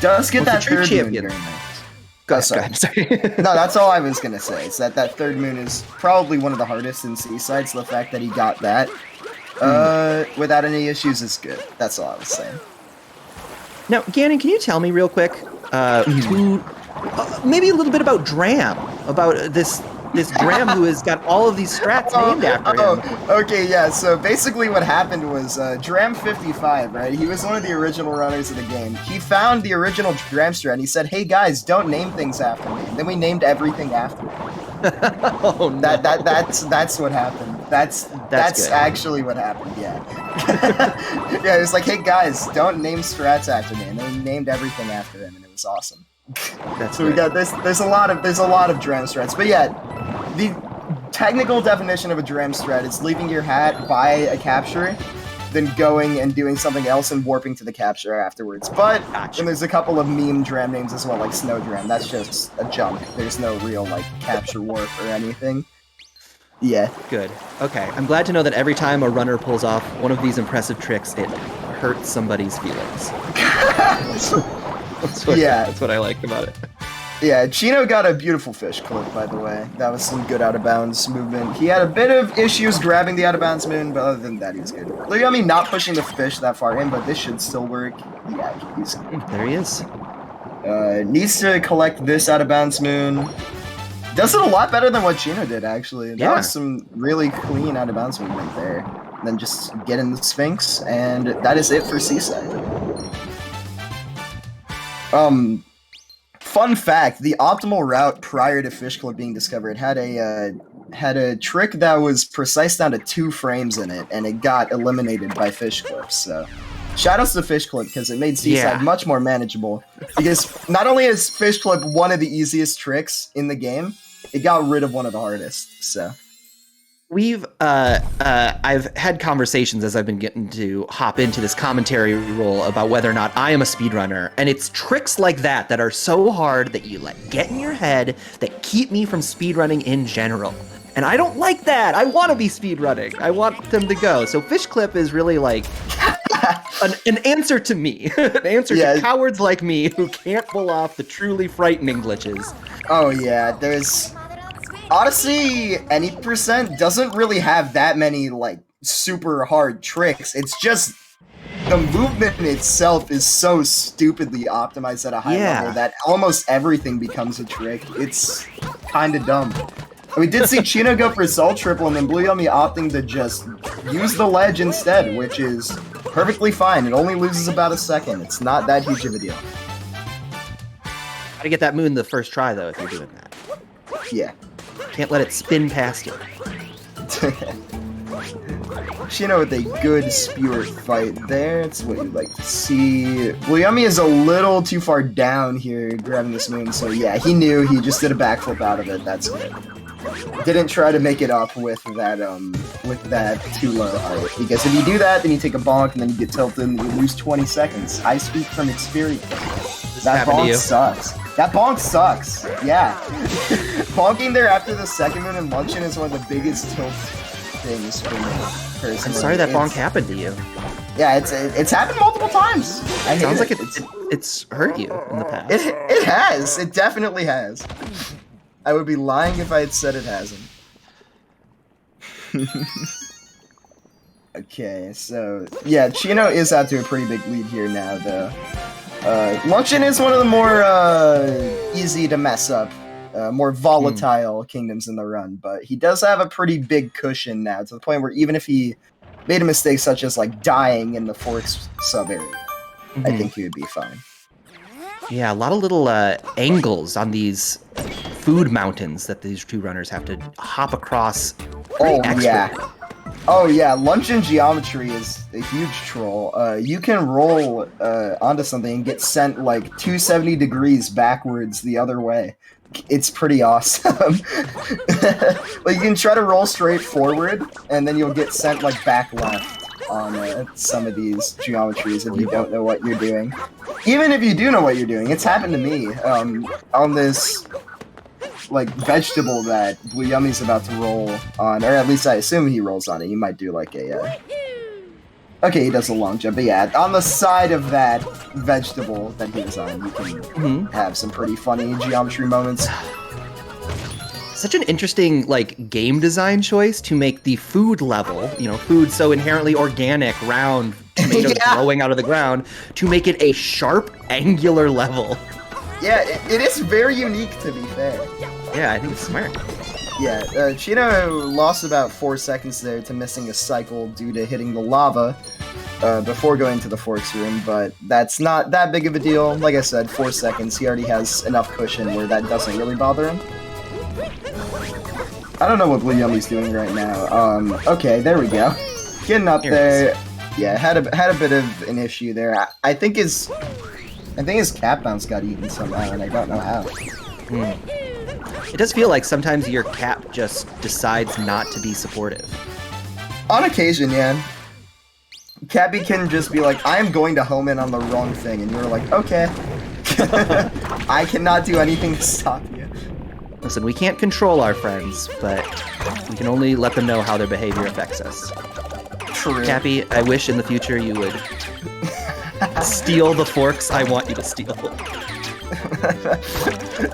Does get that third moon very nice. Go ahead, sorry. No, that's all I was going to say. Is that third moon is probably one of the hardest in Seaside, so the fact that he got that without any issues is good. That's all I was saying. Now, Gannon, can you tell me real quick, maybe a little bit about Dram, about this Dram who has got all of these strats named after him. Okay, yeah, so basically what happened was Dram55, right? He was one of the original runners of the game. He found the original Dram strat and he said, hey guys, don't name things after me. And then we named everything after him. Oh, no. That's what happened. That's actually what happened, yeah. Yeah, it was like, hey guys, don't name strats after me. And then we named everything after him and it was awesome. So we got there's a lot of Dram strats, but yeah, the technical definition of a Dram strat is leaving your hat by a capture, then going and doing something else and warping to the capture afterwards. But then there's a couple of meme Dram names as well, like Snow Dram. That's just a jump. There's no real like capture warp or anything. Yeah. Good. Okay. I'm glad to know that every time a runner pulls off one of these impressive tricks, it hurts somebody's feelings. That's what I like about it. Yeah, Chino got a beautiful fish clip, by the way. That was some good out-of-bounds movement. He had a bit of issues grabbing the out-of-bounds moon, but other than that, he's good. Blueyummie not pushing the fish that far in, but this should still work. Yeah, he's good. There he is. Needs to collect this out-of-bounds moon. Does it a lot better than what Chino did, actually. Yeah. That was some really clean out-of-bounds movement there. And then just get in the Sphinx, and that is it for Seaside. Fun fact, the optimal route prior to Fish Clip being discovered had a trick that was precise down to 2 frames in it, and it got eliminated by Fish Clip, so shoutouts to Fish Clip, because it made Seaside much more manageable. Because not only is Fish Clip one of the easiest tricks in the game, it got rid of one of the hardest, so... I've had conversations as I've been getting to hop into this commentary role about whether or not I am a speedrunner, and it's tricks like that that are so hard that you let get in your head that keep me from speedrunning in general. And I don't like that. I want to be speedrunning. I want them to go. So Fish Clip is really like an answer to me, an answer to cowards like me who can't pull off the truly frightening glitches. Oh yeah, there's... Odyssey, any percent, doesn't really have that many, like, super hard tricks. It's just the movement itself is so stupidly optimized at a high level that almost everything becomes a trick. It's kind of dumb. We did see Chino go for Soul Triple and then Blueyummie opting to just use the ledge instead, which is perfectly fine. It only loses about a second. It's not that huge of a deal. Gotta get that moon the first try, though, if you're doing that. Yeah. Can't let it spin past you. Chino with a good spear fight there. It's what you'd like to see. Blueyummie is a little too far down here grabbing this moon, so yeah, he knew. He just did a backflip out of it. That's good. Didn't try to make it up with that too low height. Because if you do that, then you take a bonk and then you get tilted and you lose 20 seconds. I speak from experience. That bonk sucks. That bonk sucks. Yeah. Bonking there after the second moon and luncheon is one of the biggest tilt things for me, personally. I'm sorry that bonk happened to you. Yeah, it's happened multiple times. It sounds like it's hurt you in the past. It has. It definitely has. I would be lying if I had said it hasn't. Okay, so yeah, Chino is out to a pretty big lead here now, though. Luncheon is one of the more easy to mess up, more volatile kingdoms in the run, but he does have a pretty big cushion now, to the point where even if he made a mistake such as like dying in the Forks sub area, I think he would be fine. Yeah, a lot of little angles on these food mountains that these two runners have to hop across. Oh yeah, luncheon geometry is a huge troll. You can roll onto something and get sent like 270 degrees backwards the other way. It's pretty awesome. Like you can try to roll straight forward, and then you'll get sent like back left on some of these geometries if you don't know what you're doing. even if you do know what you're doing, it's happened to me on this like vegetable that blueyummie's about to roll on, or at least I assume he rolls on it. He might do like a okay, he does a long jump, but yeah, on the side of that vegetable that he was on, you can have some pretty funny geometry moments. Such an interesting like game design choice to make the food level, you know, food so inherently organic, round, tomatoes growing out of the ground, to make it a sharp, angular level. Yeah, it is very unique, to be fair. Yeah, I think it's smart. Yeah, Chinoe lost about 4 seconds there to missing a cycle due to hitting the lava before going to the forks room, but that's not that big of a deal. Like I said, 4 seconds. He already has enough cushion where that doesn't really bother him. I don't know what blueyummie's doing right now. Okay, there we go. Getting up there. Yeah, had a bit of an issue there. I think his cap bounce got eaten somehow, and I don't know how. It does feel like sometimes your cap just decides not to be supportive. On occasion, yeah. Cappy can just be like, I am going to home in on the wrong thing, and you're like, okay. I cannot do anything to stop you. Listen, we can't control our friends, but we can only let them know how their behavior affects us. True. Cappy, I wish in the future you would steal the forks I want you to steal.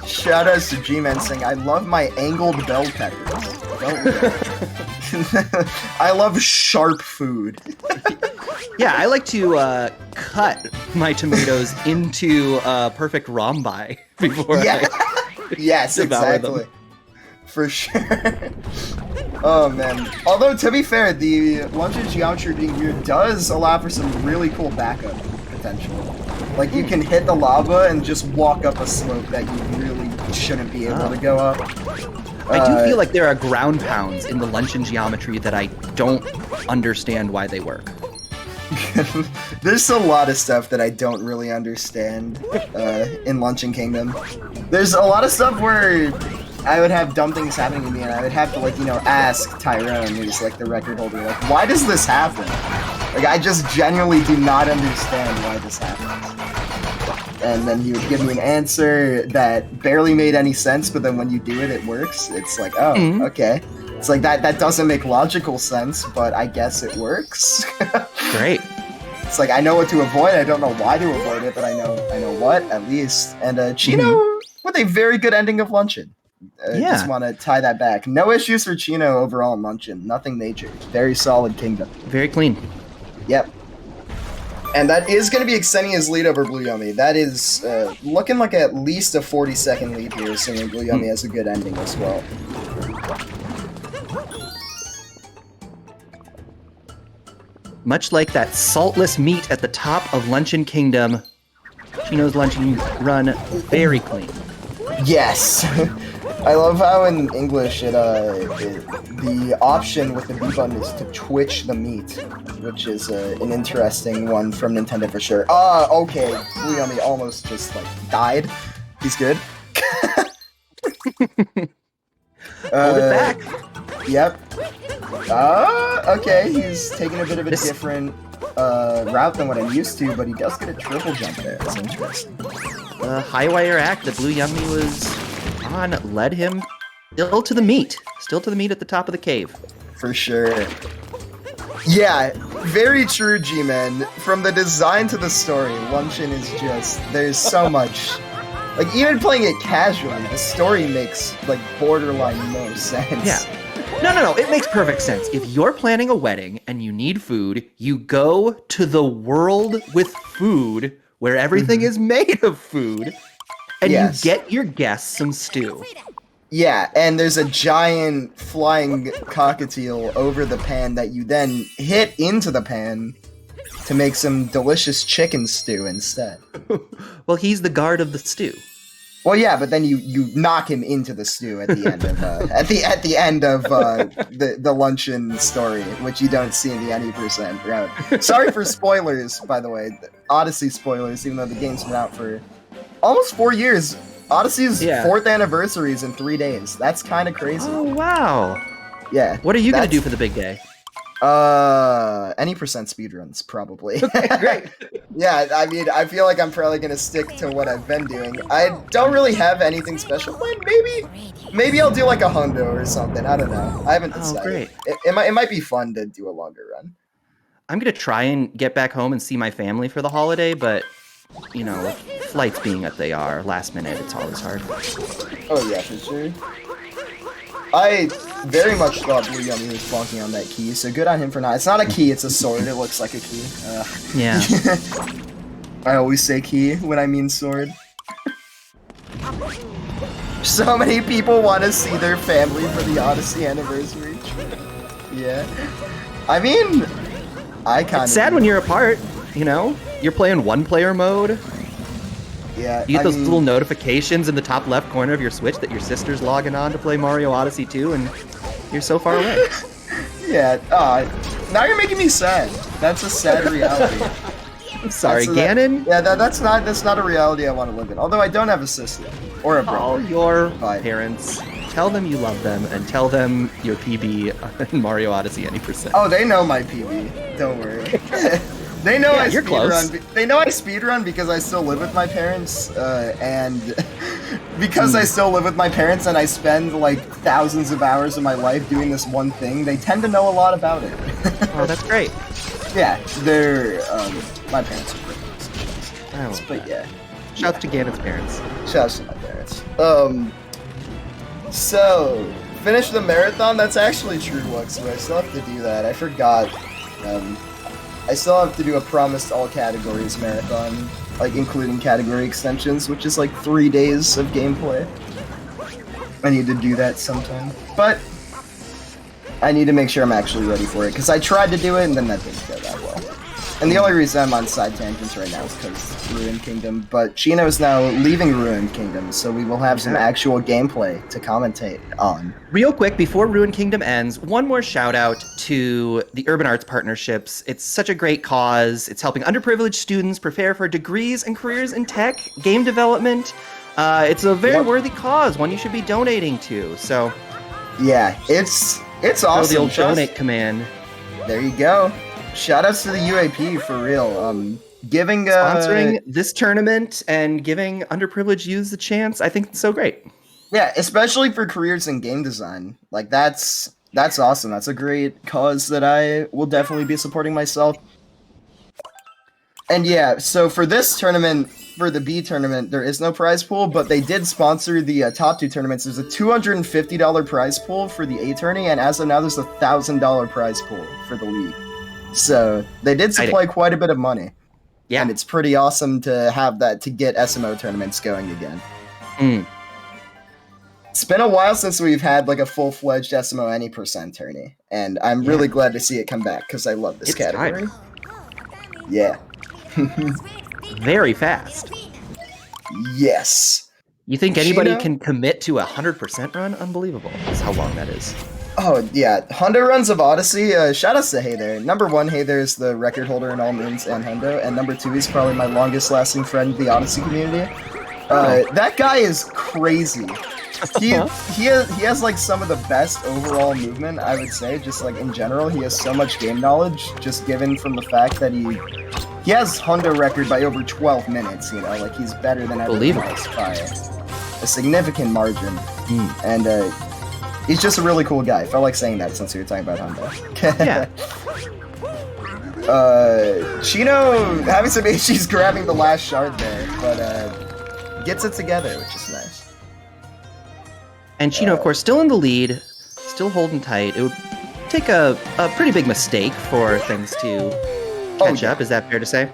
Shout outs to G-Man saying, I love my angled bell peppers. I love sharp food. Yeah, I like to cut my tomatoes into perfect rhombi before I yes, exactly. For sure. Oh, man. Although, to be fair, the luncheon geometry being weird does allow for some really cool backup potential. Like, you can hit the lava and just walk up a slope that you really shouldn't be able to go up. I do feel like there are ground pounds in the luncheon geometry that I don't understand why they work. There's a lot of stuff that I don't really understand in Luncheon Kingdom. There's a lot of stuff where I would have dumb things happening to me, and I would have to, like, you know, ask Tyrone, who's, like, the record holder, like, why does this happen? Like, I just genuinely do not understand why this happens. And then he would give me an answer that barely made any sense, but then when you do it, it works. It's like, oh, okay. It's like, that doesn't make logical sense, but I guess it works. Great. It's like, I know what to avoid, I don't know why to avoid it, but I know what, at least. And Chino with a very good ending of Luncheon. Just want to tie that back. No issues for Chino overall in Luncheon. Nothing major. Very solid kingdom. Very clean. Yep. And that is going to be extending his lead over blueyummie. That is looking like at least a 40-second lead here, assuming blueyummie has a good ending as well. Much like that saltless meat at the top of Luncheon Kingdom, Chino's Luncheon Run, very clean. Yes! I love how in English the option with the B button is to twitch the meat, which is an interesting one from Nintendo for sure. Okay, blueyummie almost just like died. He's good. Hold it back. Yep. Okay, he's taking a bit of a different route than what I'm used to, but he does get a triple jump there. That's interesting. The high wire act that blueyummie was on led him still to the meat at the top of the cave. For sure. Yeah, very true, G-Man. From the design to the story, Luncheon is just, there's so much. Like, even playing it casually, the story makes, like, borderline no sense. Yeah. No, it makes perfect sense. If you're planning a wedding and you need food, you go to the world with food where everything is made of food, and you get your guests some stew. Yeah, and there's a giant flying cockatiel over the pan that you then hit into the pan to make some delicious chicken stew instead. Well, he's the guard of the stew. Well, yeah, but then you knock him into the stew at the end of the end of the luncheon story, which you don't see in the any percent route. Sorry for spoilers, by the way, Odyssey spoilers. Even though the game's been out for almost 4 years, Odyssey's 4th anniversary is in 3 days. That's kind of crazy. Oh wow! Yeah. What are you gonna do for the big day? Any percent speedruns, probably. Okay, great. Yeah, I mean, I feel like I'm probably gonna stick to what I've been doing. I don't really have anything special planned. Maybe I'll do like a hundo or something. I don't know. I haven't decided. Oh, great. It might be fun to do a longer run. I'm gonna try and get back home and see my family for the holiday, but you know, with flights being what they are, last minute, it's always hard. Oh yeah, for sure. I very much thought blueyummie was bonking on that key, so good on him for not. It's not a key, it's a sword. It looks like a key. Yeah. I always say key when I mean sword. So many people want to see their family for the Odyssey anniversary. Yeah. I mean, I kind of. It's sad when you're apart, you know? You're playing one-player mode. Yeah. You get those little notifications in the top left corner of your Switch that your sister's logging on to play Mario Odyssey 2, and you're so far away. Yeah. Now you're making me sad. That's a sad reality. I'm sorry, Ganon. That's not a reality I want to live in. Although I don't have a sister or a brother. Call your parents. Tell them you love them, and tell them your PB in Mario Odyssey any percent. Oh, they know my PB. Don't worry. They know I speedrun. They know I speedrun because I still live with my parents, and because I still live with my parents and I spend like thousands of hours of my life doing this one thing. They tend to know a lot about it. Oh, that's great. Yeah, they're my parents are pretty nice. But yeah. Shouts to Ganon's parents. Shouts to my parents. So finish the marathon. That's actually true, Luxu. I still have to do that. I forgot. I still have to do a promised all categories marathon, like including category extensions, which is like 3 days of gameplay. I need to do that sometime, but I need to make sure I'm actually ready for it, because I tried to do it and then that didn't go that well. And the only reason I'm on side tangents right now is because Ruined Kingdom, but Chino's now leaving Ruined Kingdom, so we will have some actual gameplay to commentate on. Real quick, before Ruined Kingdom ends, one more shout out to the Urban Arts Partnerships. It's such a great cause. It's helping underprivileged students prepare for degrees and careers in tech, game development. It's a very worthy cause, one you should be donating to, so... Yeah, it's awesome. The old donate command. There you go. Shoutouts to the UAP for real. Giving sponsoring this tournament and giving underprivileged youths a chance. I think it's so great. Yeah, especially for careers in game design. Like that's awesome. That's a great cause that I will definitely be supporting myself. And yeah, so for this tournament, for the B tournament, there is no prize pool, but they did sponsor the top two tournaments. There's a $250 prize pool for the A tourney, and as of now, there's a $1,000 prize pool for the league. So they did supply quite a bit of money. Yeah. And it's pretty awesome to have that to get SMO tournaments going again. It's been a while since we've had like a full-fledged SMO any percent tourney, and I'm really glad to see it come back because I love this category. Yeah. Very fast. Yes. You think anybody can commit to a 100% run? Unbelievable. That's how long that is. Oh, yeah. Hundo runs of Odyssey, shoutouts to Hey There. Number one, Hey There is the record holder in all moons and Hundo, and number two, he's probably my longest-lasting friend in the Odyssey community. That guy is crazy. He has, like, some of the best overall movement, I would say, just, like, in general. He has so much game knowledge, just given from the fact that he has Hundo record by over 12 minutes, you know? Like, he's better than everyone else by a significant margin. And, he's just a really cool guy. I felt like saying that since we were talking about Hundo. Yeah. Chino having some issues grabbing the last shard there, but gets it together, which is nice. And Chino, of course, still in the lead, still holding tight. It would take a pretty big mistake for things to catch up. Is that fair to say?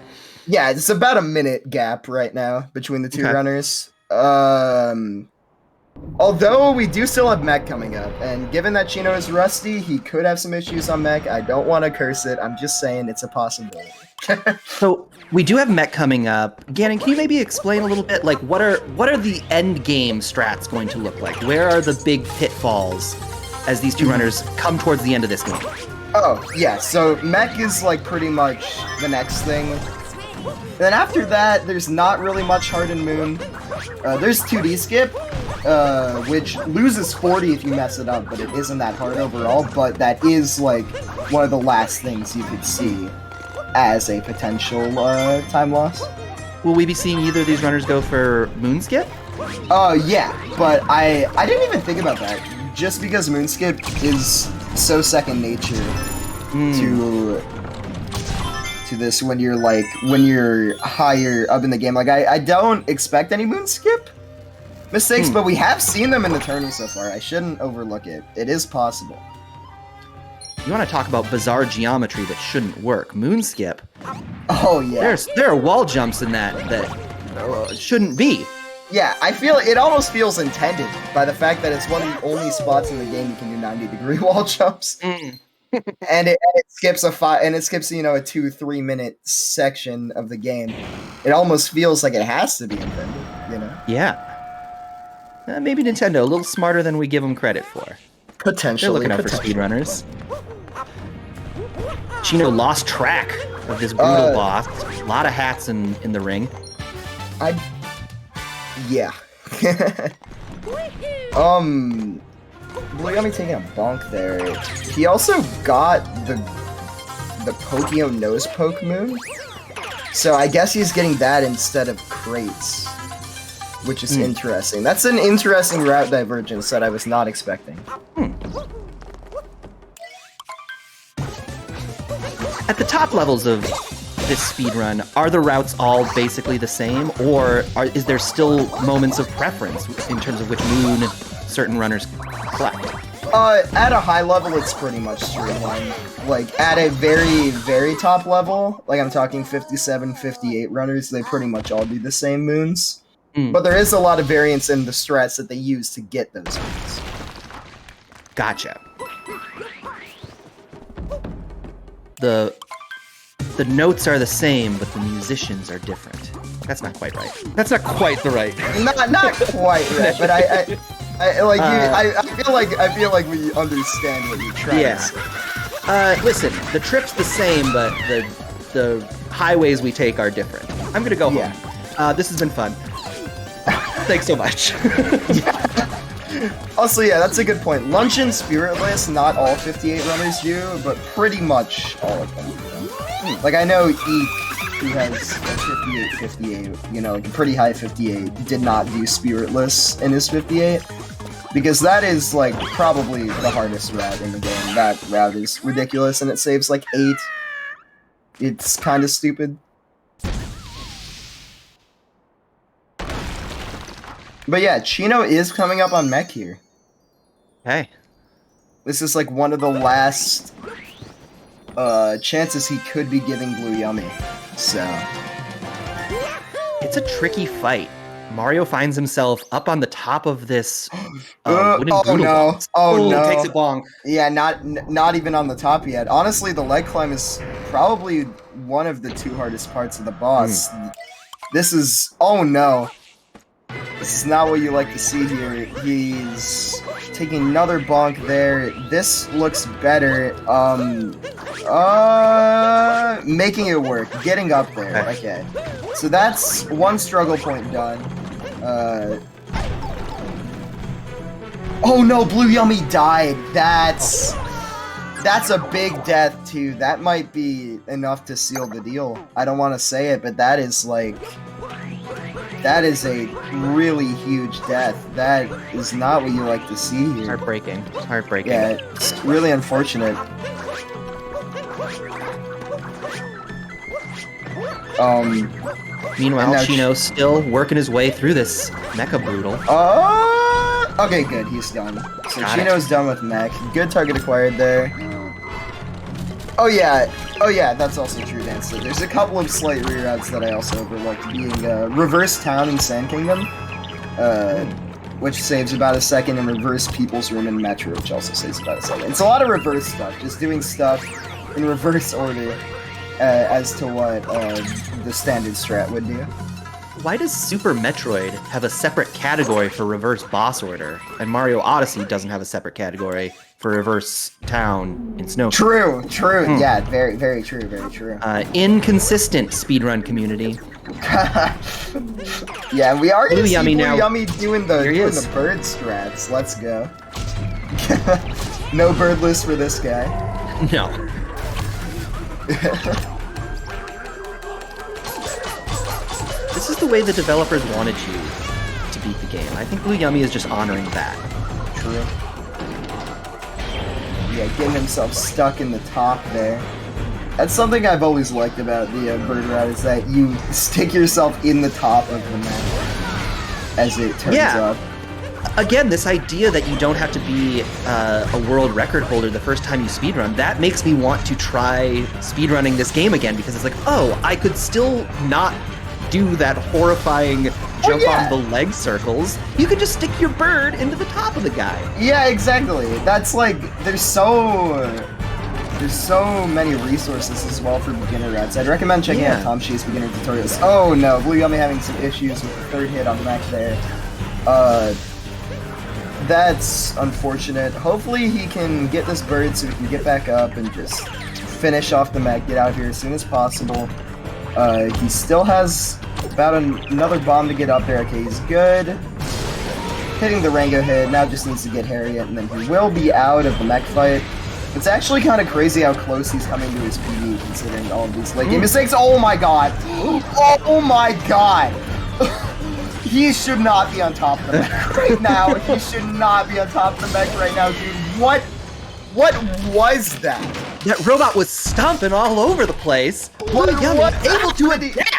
Yeah, it's about a minute gap right now between the two runners. Although we do still have mech coming up, and given that Chino is rusty, he could have some issues on mech. I don't want to curse it. I'm just saying it's a possibility. So we do have mech coming up. Ganon, can you maybe explain a little bit, like what are the end game strats going to look like? Where are the big pitfalls as these two runners come towards the end of this game? Oh yeah, so mech is like pretty much the next thing. Then after that, there's not really much hard and moon. There's 2D skip, which loses 40 if you mess it up, but it isn't that hard overall. But that is like one of the last things you could see as a potential time loss. Will we be seeing either of these runners go for Moonskip? Yeah, but I didn't even think about that. Just because Moonskip is so second nature to this when you're higher up in the game. Like I don't expect any Moonskip mistakes, but we have seen them in the tourney so far. I shouldn't overlook it. It is possible. You want to talk about bizarre geometry that shouldn't work? Moonskip. Oh yeah. There are wall jumps in that shouldn't be. Yeah, I feel it almost feels intended by the fact that it's one of the only spots in the game you can do 90-degree wall jumps. And it skips a 2-3 minute section of the game. It almost feels like it has to be intended, you know? Yeah. Maybe Nintendo a little smarter than we give them credit for. Potentially. They're looking out for speedrunners. Chino lost track of this brutal boss. A lot of hats in the ring. Yeah. blueyummie taking a bonk there. He also got the Pokio nose poke moon. So I guess he's getting that instead of crates, which is interesting. That's an interesting route divergence that I was not expecting. At the top levels of this speedrun, are the routes all basically the same, or is there still moments of preference in terms of which moon certain runners collect? At a high level, it's pretty much streamlined. Like, at a very, very top level, like I'm talking 57, 58 runners, they pretty much all do the same moons. But there is a lot of variance in the strats that they use to get those moons. Gotcha. The notes are the same, but the musicians are different. That's not quite right. That's not quite the right. Not quite right, but I feel like we understand what you're trying to say. Listen, the trip's the same, but the highways we take are different. I'm gonna go home. This has been fun. Thanks so much. Also, yeah, that's a good point. Lunch and Spiritless, not all 58 runners do, but pretty much all of them do. Like, I know Eek, who has a 58, you know, like a pretty high 58, did not do Spiritless in his 58, because that is, like, probably the hardest route in the game. That route is ridiculous, and it saves, like, 8. It's kind of stupid. But yeah, Chino is coming up on mech here. Hey. This is like one of the last chances he could be giving blueyummie. So it's a tricky fight. Mario finds himself up on the top of this wooden box. Oh no! Takes a bonk. Yeah, not even on the top yet. Honestly, the leg climb is probably one of the 2 hardest parts of the boss. This is no. This is not what you like to see here. He's taking another bonk there. This looks better. Making it work. Getting up there. Okay. So that's one struggle point done. Oh no, blueyummie died. That's a big death too. That might be enough to seal the deal. I don't want to say it, but that is a really huge death. That is not what you like to see here. Heartbreaking. Yeah, it's really unfortunate. Meanwhile, Chino's still working his way through this mecha brutal. Okay, good. He's done. So Chino's done with mech. Good target acquired there. Oh yeah, that's also true, Dancer. There's a couple of slight reroutes that I also overlooked, being Reverse Town in Sand Kingdom, which saves about a second, and Reverse People's Room in Metro, which also saves about a second. It's a lot of reverse stuff, just doing stuff in reverse order as to what the standard strat would do. Why does Super Metroid have a separate category for reverse boss order, and Mario Odyssey doesn't have a separate category for reverse town in Snow? True. Yeah, very, very true, very true. Inconsistent speedrun community. Yeah, we are gonna see blueyummie doing the bird strats. Let's go. No bird list for this guy. No. This is the way the developers wanted you to beat the game. I think blueyummie is just honoring that. True. Yeah, getting himself stuck in the top there. That's something I've always liked about the bird route, is that you stick yourself in the top of the map as it turns up. Again, this idea that you don't have to be a world record holder the first time you speedrun, that makes me want to try speedrunning this game again, because it's like, oh, I could still not do that horrifying jump on the leg circles. You could just stick your bird into the top of the guy. Yeah, exactly. That's like, there's so many resources as well for beginner routes. I'd recommend checking out Tom Shee's beginner tutorials. Oh no, blueyummie having some issues with the third hit on the mech there. That's unfortunate. Hopefully he can get this bird so he can get back up and just finish off the mech, get out here as soon as possible. He still has about another bomb to get up there. Okay, he's good. Hitting the Rango hit, now just needs to get Harriet, and then he will be out of the mech fight. It's actually kind of crazy how close he's coming to his PB, considering all of these late game mistakes. Oh my god! Oh my god! He should not be on top of the mech right now. He should not be on top of the mech right now, dude. What was that? That robot was stomping all over the place. What able to adapt?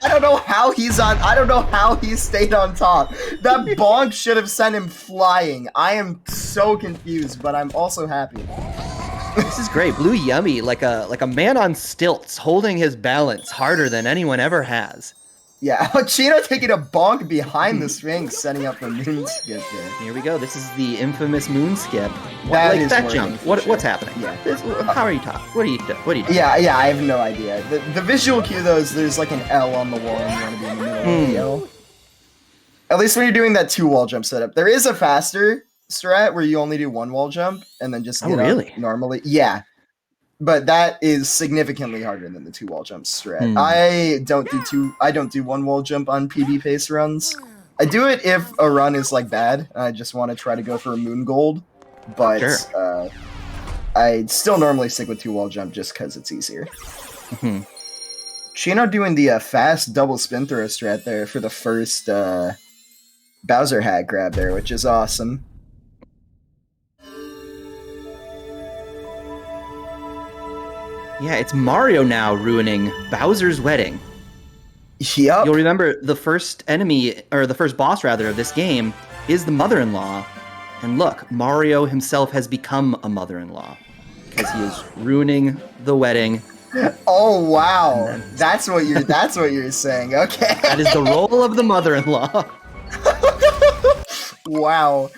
I don't know how he's on. I don't know how he stayed on top. That bonk should have sent him flying. I am so confused, but I'm also happy. This is great. blueyummie, like a man on stilts, holding his balance harder than anyone ever has. Yeah, Chino taking a bonk behind the swing, setting up the moon skip there. Here we go. This is the infamous moon skip. That jump. What's happening? Yeah. How are you talking? What are you doing? Yeah, I have no idea. The visual cue though is there's like an L on the wall and you want to be in the middle of the L. At least when you're doing that 2 wall jump setup. There is a faster strat where you only do 1 wall jump and then just get up normally. Yeah. But that is significantly harder than the 2 wall jump strat. I don't do 1 wall jump on PB pace runs. I do it if a run is like bad. I just want to try to go for a moon gold, but I still normally stick with 2 wall jump just because it's easier. Chino doing the fast double spin throw strat there for the first Bowser hat grab there, which is awesome. Yeah, it's Mario now ruining Bowser's wedding. Yep. You'll remember the first enemy, or the first boss rather, of this game is the mother-in-law. And look, Mario himself has become a mother-in-law because he is ruining the wedding. Oh wow. That's what you're saying. Okay. That is the role of the mother-in-law. Wow.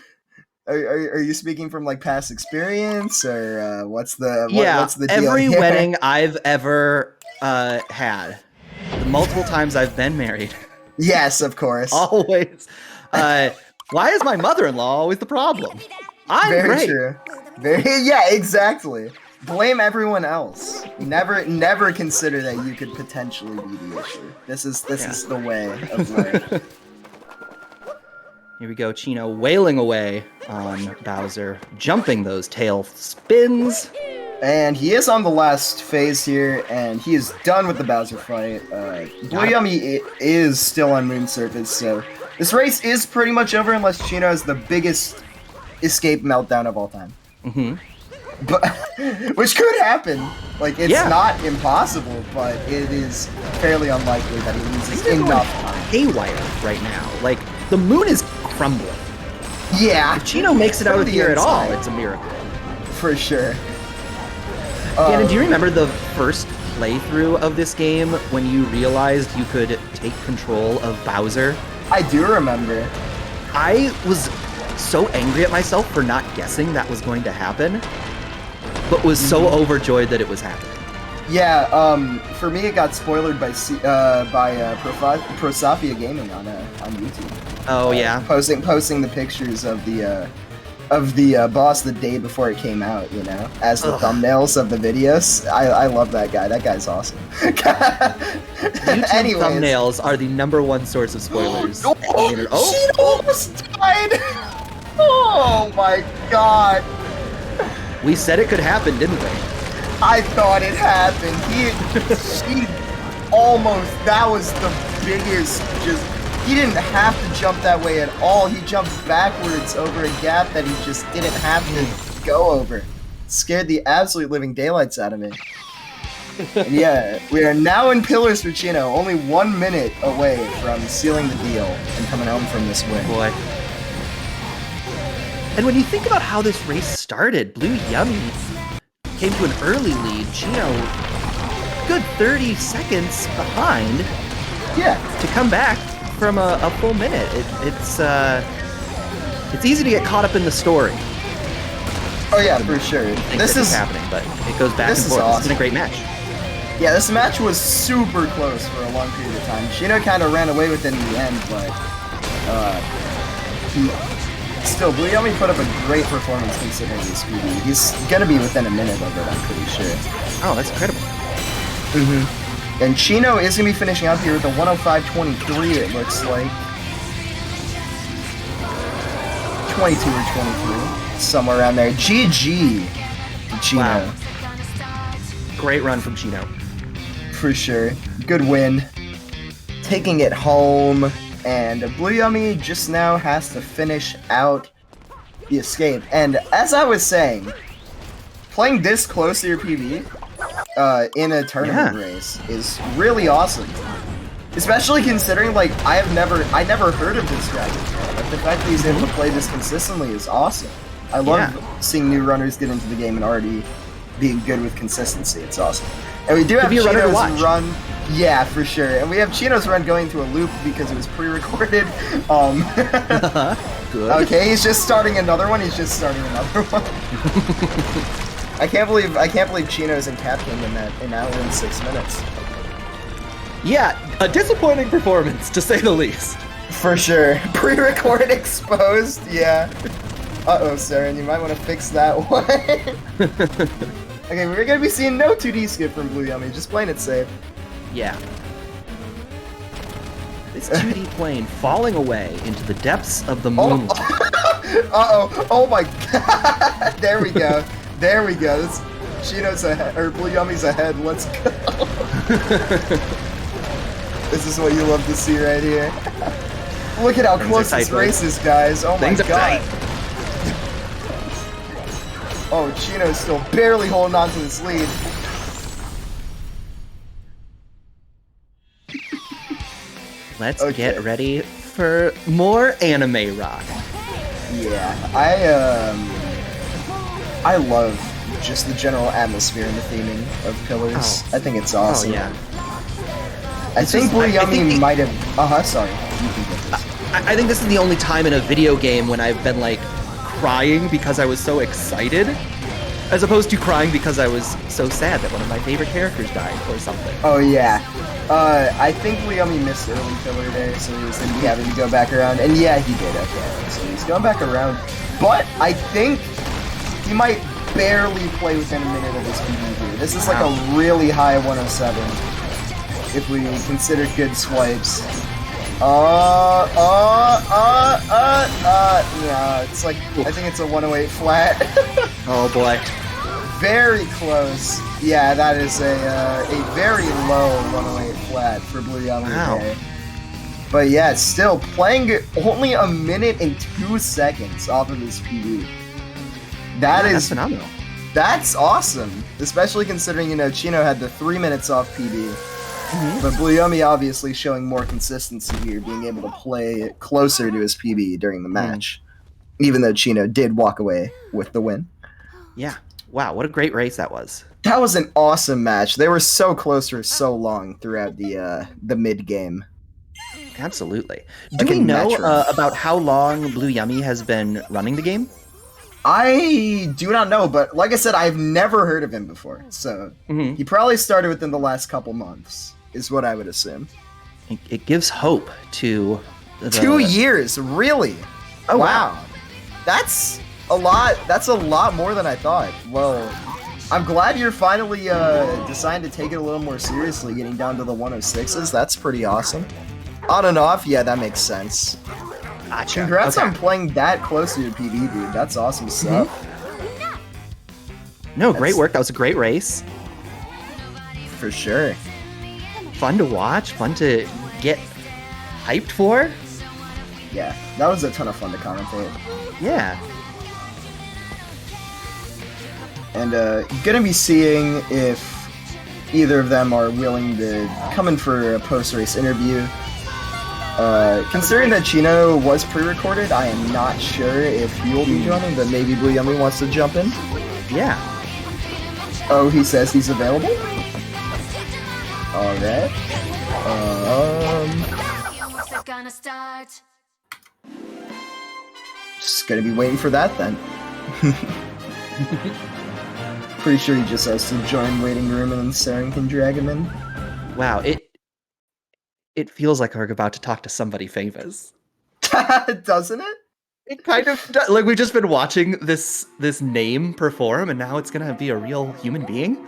Are you speaking from like past experience, or what's the deal? Every wedding I've ever had, the multiple times I've been married. Yes, of course. Always. Why is my mother-in-law always the problem? I'm very great. True. Yeah, exactly. Blame everyone else. Never consider that you could potentially be the issue. This is the way of life. Here we go, Chino wailing away on Bowser, jumping those tail spins. And he is on the last phase here, and he is done with the Bowser fight. blueyummie is still on Moon Surface, so this race is pretty much over unless Chino has the biggest escape meltdown of all time. But which could happen. Like, it's not impossible, but it is fairly unlikely that he loses enough time. Haywire right now. Like, the moon is crumbling. Yeah. If Chino makes it out of here at all, it's a miracle. For sure. Gannon, do you remember the first playthrough of this game when you realized you could take control of Bowser? I do remember. I was so angry at myself for not guessing that was going to happen, but was so overjoyed that it was happening. Yeah, for me it got spoilered by Prosafia Gaming on YouTube. Oh yeah, posting the pictures of the boss the day before it came out, you know, as the thumbnails of the videos. I love that guy. That guy's awesome. YouTube thumbnails are the #1 source of spoilers. She almost died. Oh my god. We said it could happen, didn't we? I thought it happened. He almost, that was the biggest, he didn't have to jump that way at all. He jumped backwards over a gap that he just didn't have to go over. Scared the absolute living daylights out of me. And yeah, we are now in Pillars for Chino, only 1 minute away from sealing the deal and coming home from this win. Boy. And when you think about how this race started, Blue Yummy came to an early lead. Chino, good 30 seconds behind. Yeah. To come back from a full minute. It's easy to get caught up in the story. Oh yeah, for sure. This is happening, but it goes back and forth. Awesome. It's been a great match. Yeah, this match was super close for a long period of time. Chino kind of ran away with it in the end, but still, Blue Yummy put up a great performance considering his speed. He's gonna be within a minute of it, I'm pretty sure. Oh, that's incredible. And Chino is gonna be finishing out here with a 105.23. It looks like 22 or 23, somewhere around there. GG to Chino. Wow. Great run from Chino. For sure. Good win. Taking it home. And Blue Yummy just now has to finish out the escape. And as I was saying, playing this close to your PB in a tournament race is really awesome. Especially considering, like, I never heard of this strategy. Like, the fact that he's able to play this consistently is awesome. I love seeing new runners get into the game and already being good with consistency. It's awesome. And we do have Chino's run. Yeah, for sure. And we have Chino's run going to a loop because it was pre-recorded. Good. Okay, he's just starting another one. I can't believe Chino's in Cap King in an hour and 6 minutes. Yeah, a disappointing performance to say the least. For sure. Pre-recorded exposed. Yeah. Uh-oh, Saren, you might want to fix that one. Okay, we're gonna be seeing no 2D skip from Blue Yummy, just playing it safe. Yeah. This 2D plane falling away into the depths of the moonlight. Uh-oh, oh my god. There we go. There we go. Chino's ahead, or Blue Yummy's ahead. Let's go. This is what you love to see right here. Look at how close this race is, guys. Oh my god. Oh, Chino's still barely holding on to this lead. Let's get ready for more anime rock. Yeah, I love just the general atmosphere and the theming of Pillars. I think it's awesome. Oh, yeah. I think Blue Yummy might have... sorry. I think this is the only time in a video game when I've been, like, crying because I was so excited, as opposed to crying because I was so sad that one of my favorite characters died or something. Oh, yeah. I think Blue Yummy missed early Pillar Day, so he was going to be having to go back around. And yeah, he did, okay. So he's going back around. But I think he might barely play within a minute of his PB here. This is like a really high 107, if we consider good swipes. No, it's like, I think it's a 108 flat. Oh boy. Very close. Yeah, that is a very low 108 flat for Blue Yummy today. But yeah, it's still playing only a minute and 2 seconds off of his PB. That's phenomenal. That's awesome. Especially considering, you know, Chino had the 3 minutes off PB. But Blue Yummy obviously showing more consistency here, being able to play closer to his PB during the match. Even though Chino did walk away with the win. Yeah. Wow, what a great race that was. That was an awesome match. They were so close for so long throughout the mid-game. Absolutely. Do we know about how long Blue Yummy has been running the game? I do not know, but like I said, I've never heard of him before. So he probably started within the last couple months, is what I would assume. It gives hope to... 2 years, really? Oh, wow. That's a lot. That's a lot more than I thought. Well, I'm glad you're finally deciding to take it a little more seriously, getting down to the 106s. That's pretty awesome. On and off, yeah, that makes sense. Gotcha. Congrats on playing that close to your PB, dude. That's awesome stuff. No, great work. That was a great race. For sure. Fun to watch. Fun to get hyped for. Yeah, that was a ton of fun to commentate. Yeah. And gonna be seeing if either of them are willing to come in for a post-race interview. Considering that Chino was pre-recorded, I am not sure if he will be joining, but maybe blueyummie wants to jump in. Yeah. Oh, he says he's available? Alright. Just gonna be waiting for that then. Pretty sure he just has to join waiting room and then Saren can drag him in. Wow, it feels like we're about to talk to somebody famous. Doesn't it? It kind of does. Like, we've just been watching this name perform, and now it's gonna be a real human being.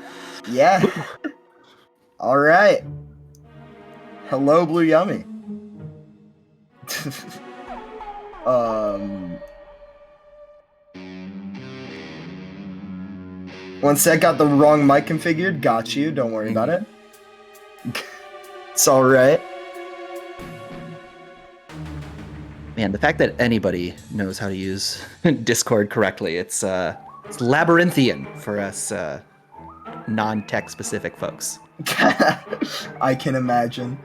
Yeah. All right. Hello, blueyummie. One sec, got the wrong mic configured. Got you. Don't worry about it. It's all right. Man, the fact that anybody knows how to use Discord correctly, it's labyrinthian for us non-tech specific folks. I can imagine.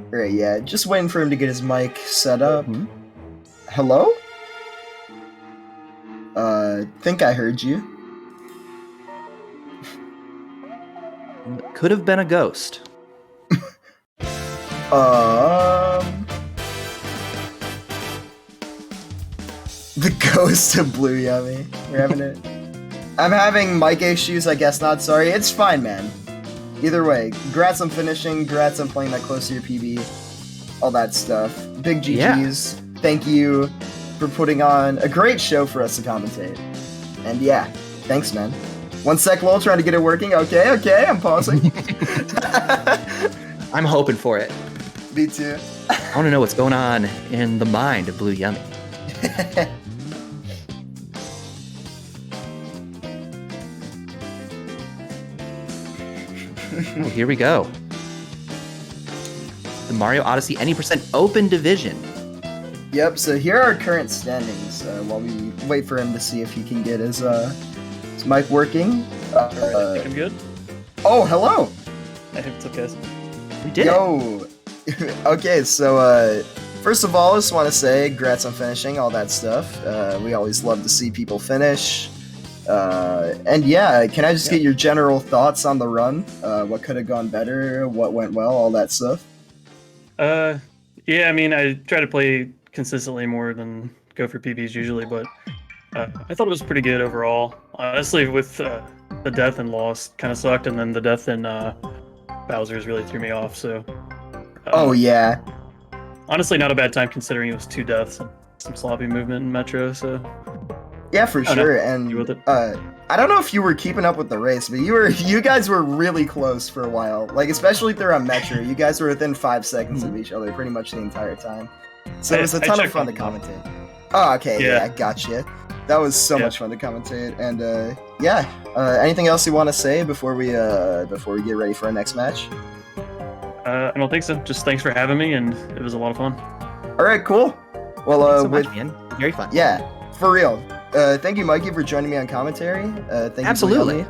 Right, yeah, just waiting for him to get his mic set up. Hello? Think I heard you. Could have been a ghost. The ghost of blueyummie. We're having it. I'm having mic issues, I guess not. Sorry, it's fine, man. Either way, congrats on finishing, congrats on playing that close to your PB, all that stuff. Big GG's. Yeah. Thank you for putting on a great show for us to commentate. And yeah, thanks, man. One sec, lol, trying to get it working. Okay, I'm pausing. I'm hoping for it. Me too. I want to know what's going on in the mind of blueyummie. Oh, here we go. The Mario Odyssey any % open division. Yep, so here are our current standings while we wait for him to see if he can get his mic working. I think I'm good. Oh, hello! It's okay. We did it. Okay, so first of all, I just want to say congrats on finishing, all that stuff. We always love to see people finish. And yeah, can I just get your general thoughts on the run? What could have gone better? What went well? All that stuff. Yeah, I mean, I try to play consistently more than go for PBs usually, but I thought it was pretty good overall. Honestly, with the death and loss kind of sucked, and then the death in Bowser's really threw me off. So. Oh yeah. Honestly, not a bad time considering it was 2 deaths and some sloppy movement in Metro. So. Yeah, for sure. And I don't know if you were keeping up with the race, but you guys were really close for a while. Like, especially throughout Metro, you guys were within 5 seconds of each other pretty much the entire time. So it was a ton of fun to commentate. Oh, okay, yeah, gotcha. That was so much fun to commentate. And anything else you want to say before we get ready for our next match? I don't think so. Just thanks for having me, and it was a lot of fun. All right, cool. Well, thanks so much, man. Very fun. Yeah, for real. Thank you, Mikey, for joining me on commentary. Thank Absolutely. you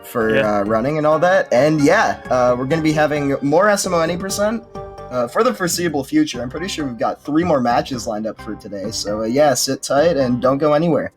for running and all that. And we're going to be having more SMO any % for the foreseeable future. I'm pretty sure we've got 3 more matches lined up for today. So sit tight and don't go anywhere.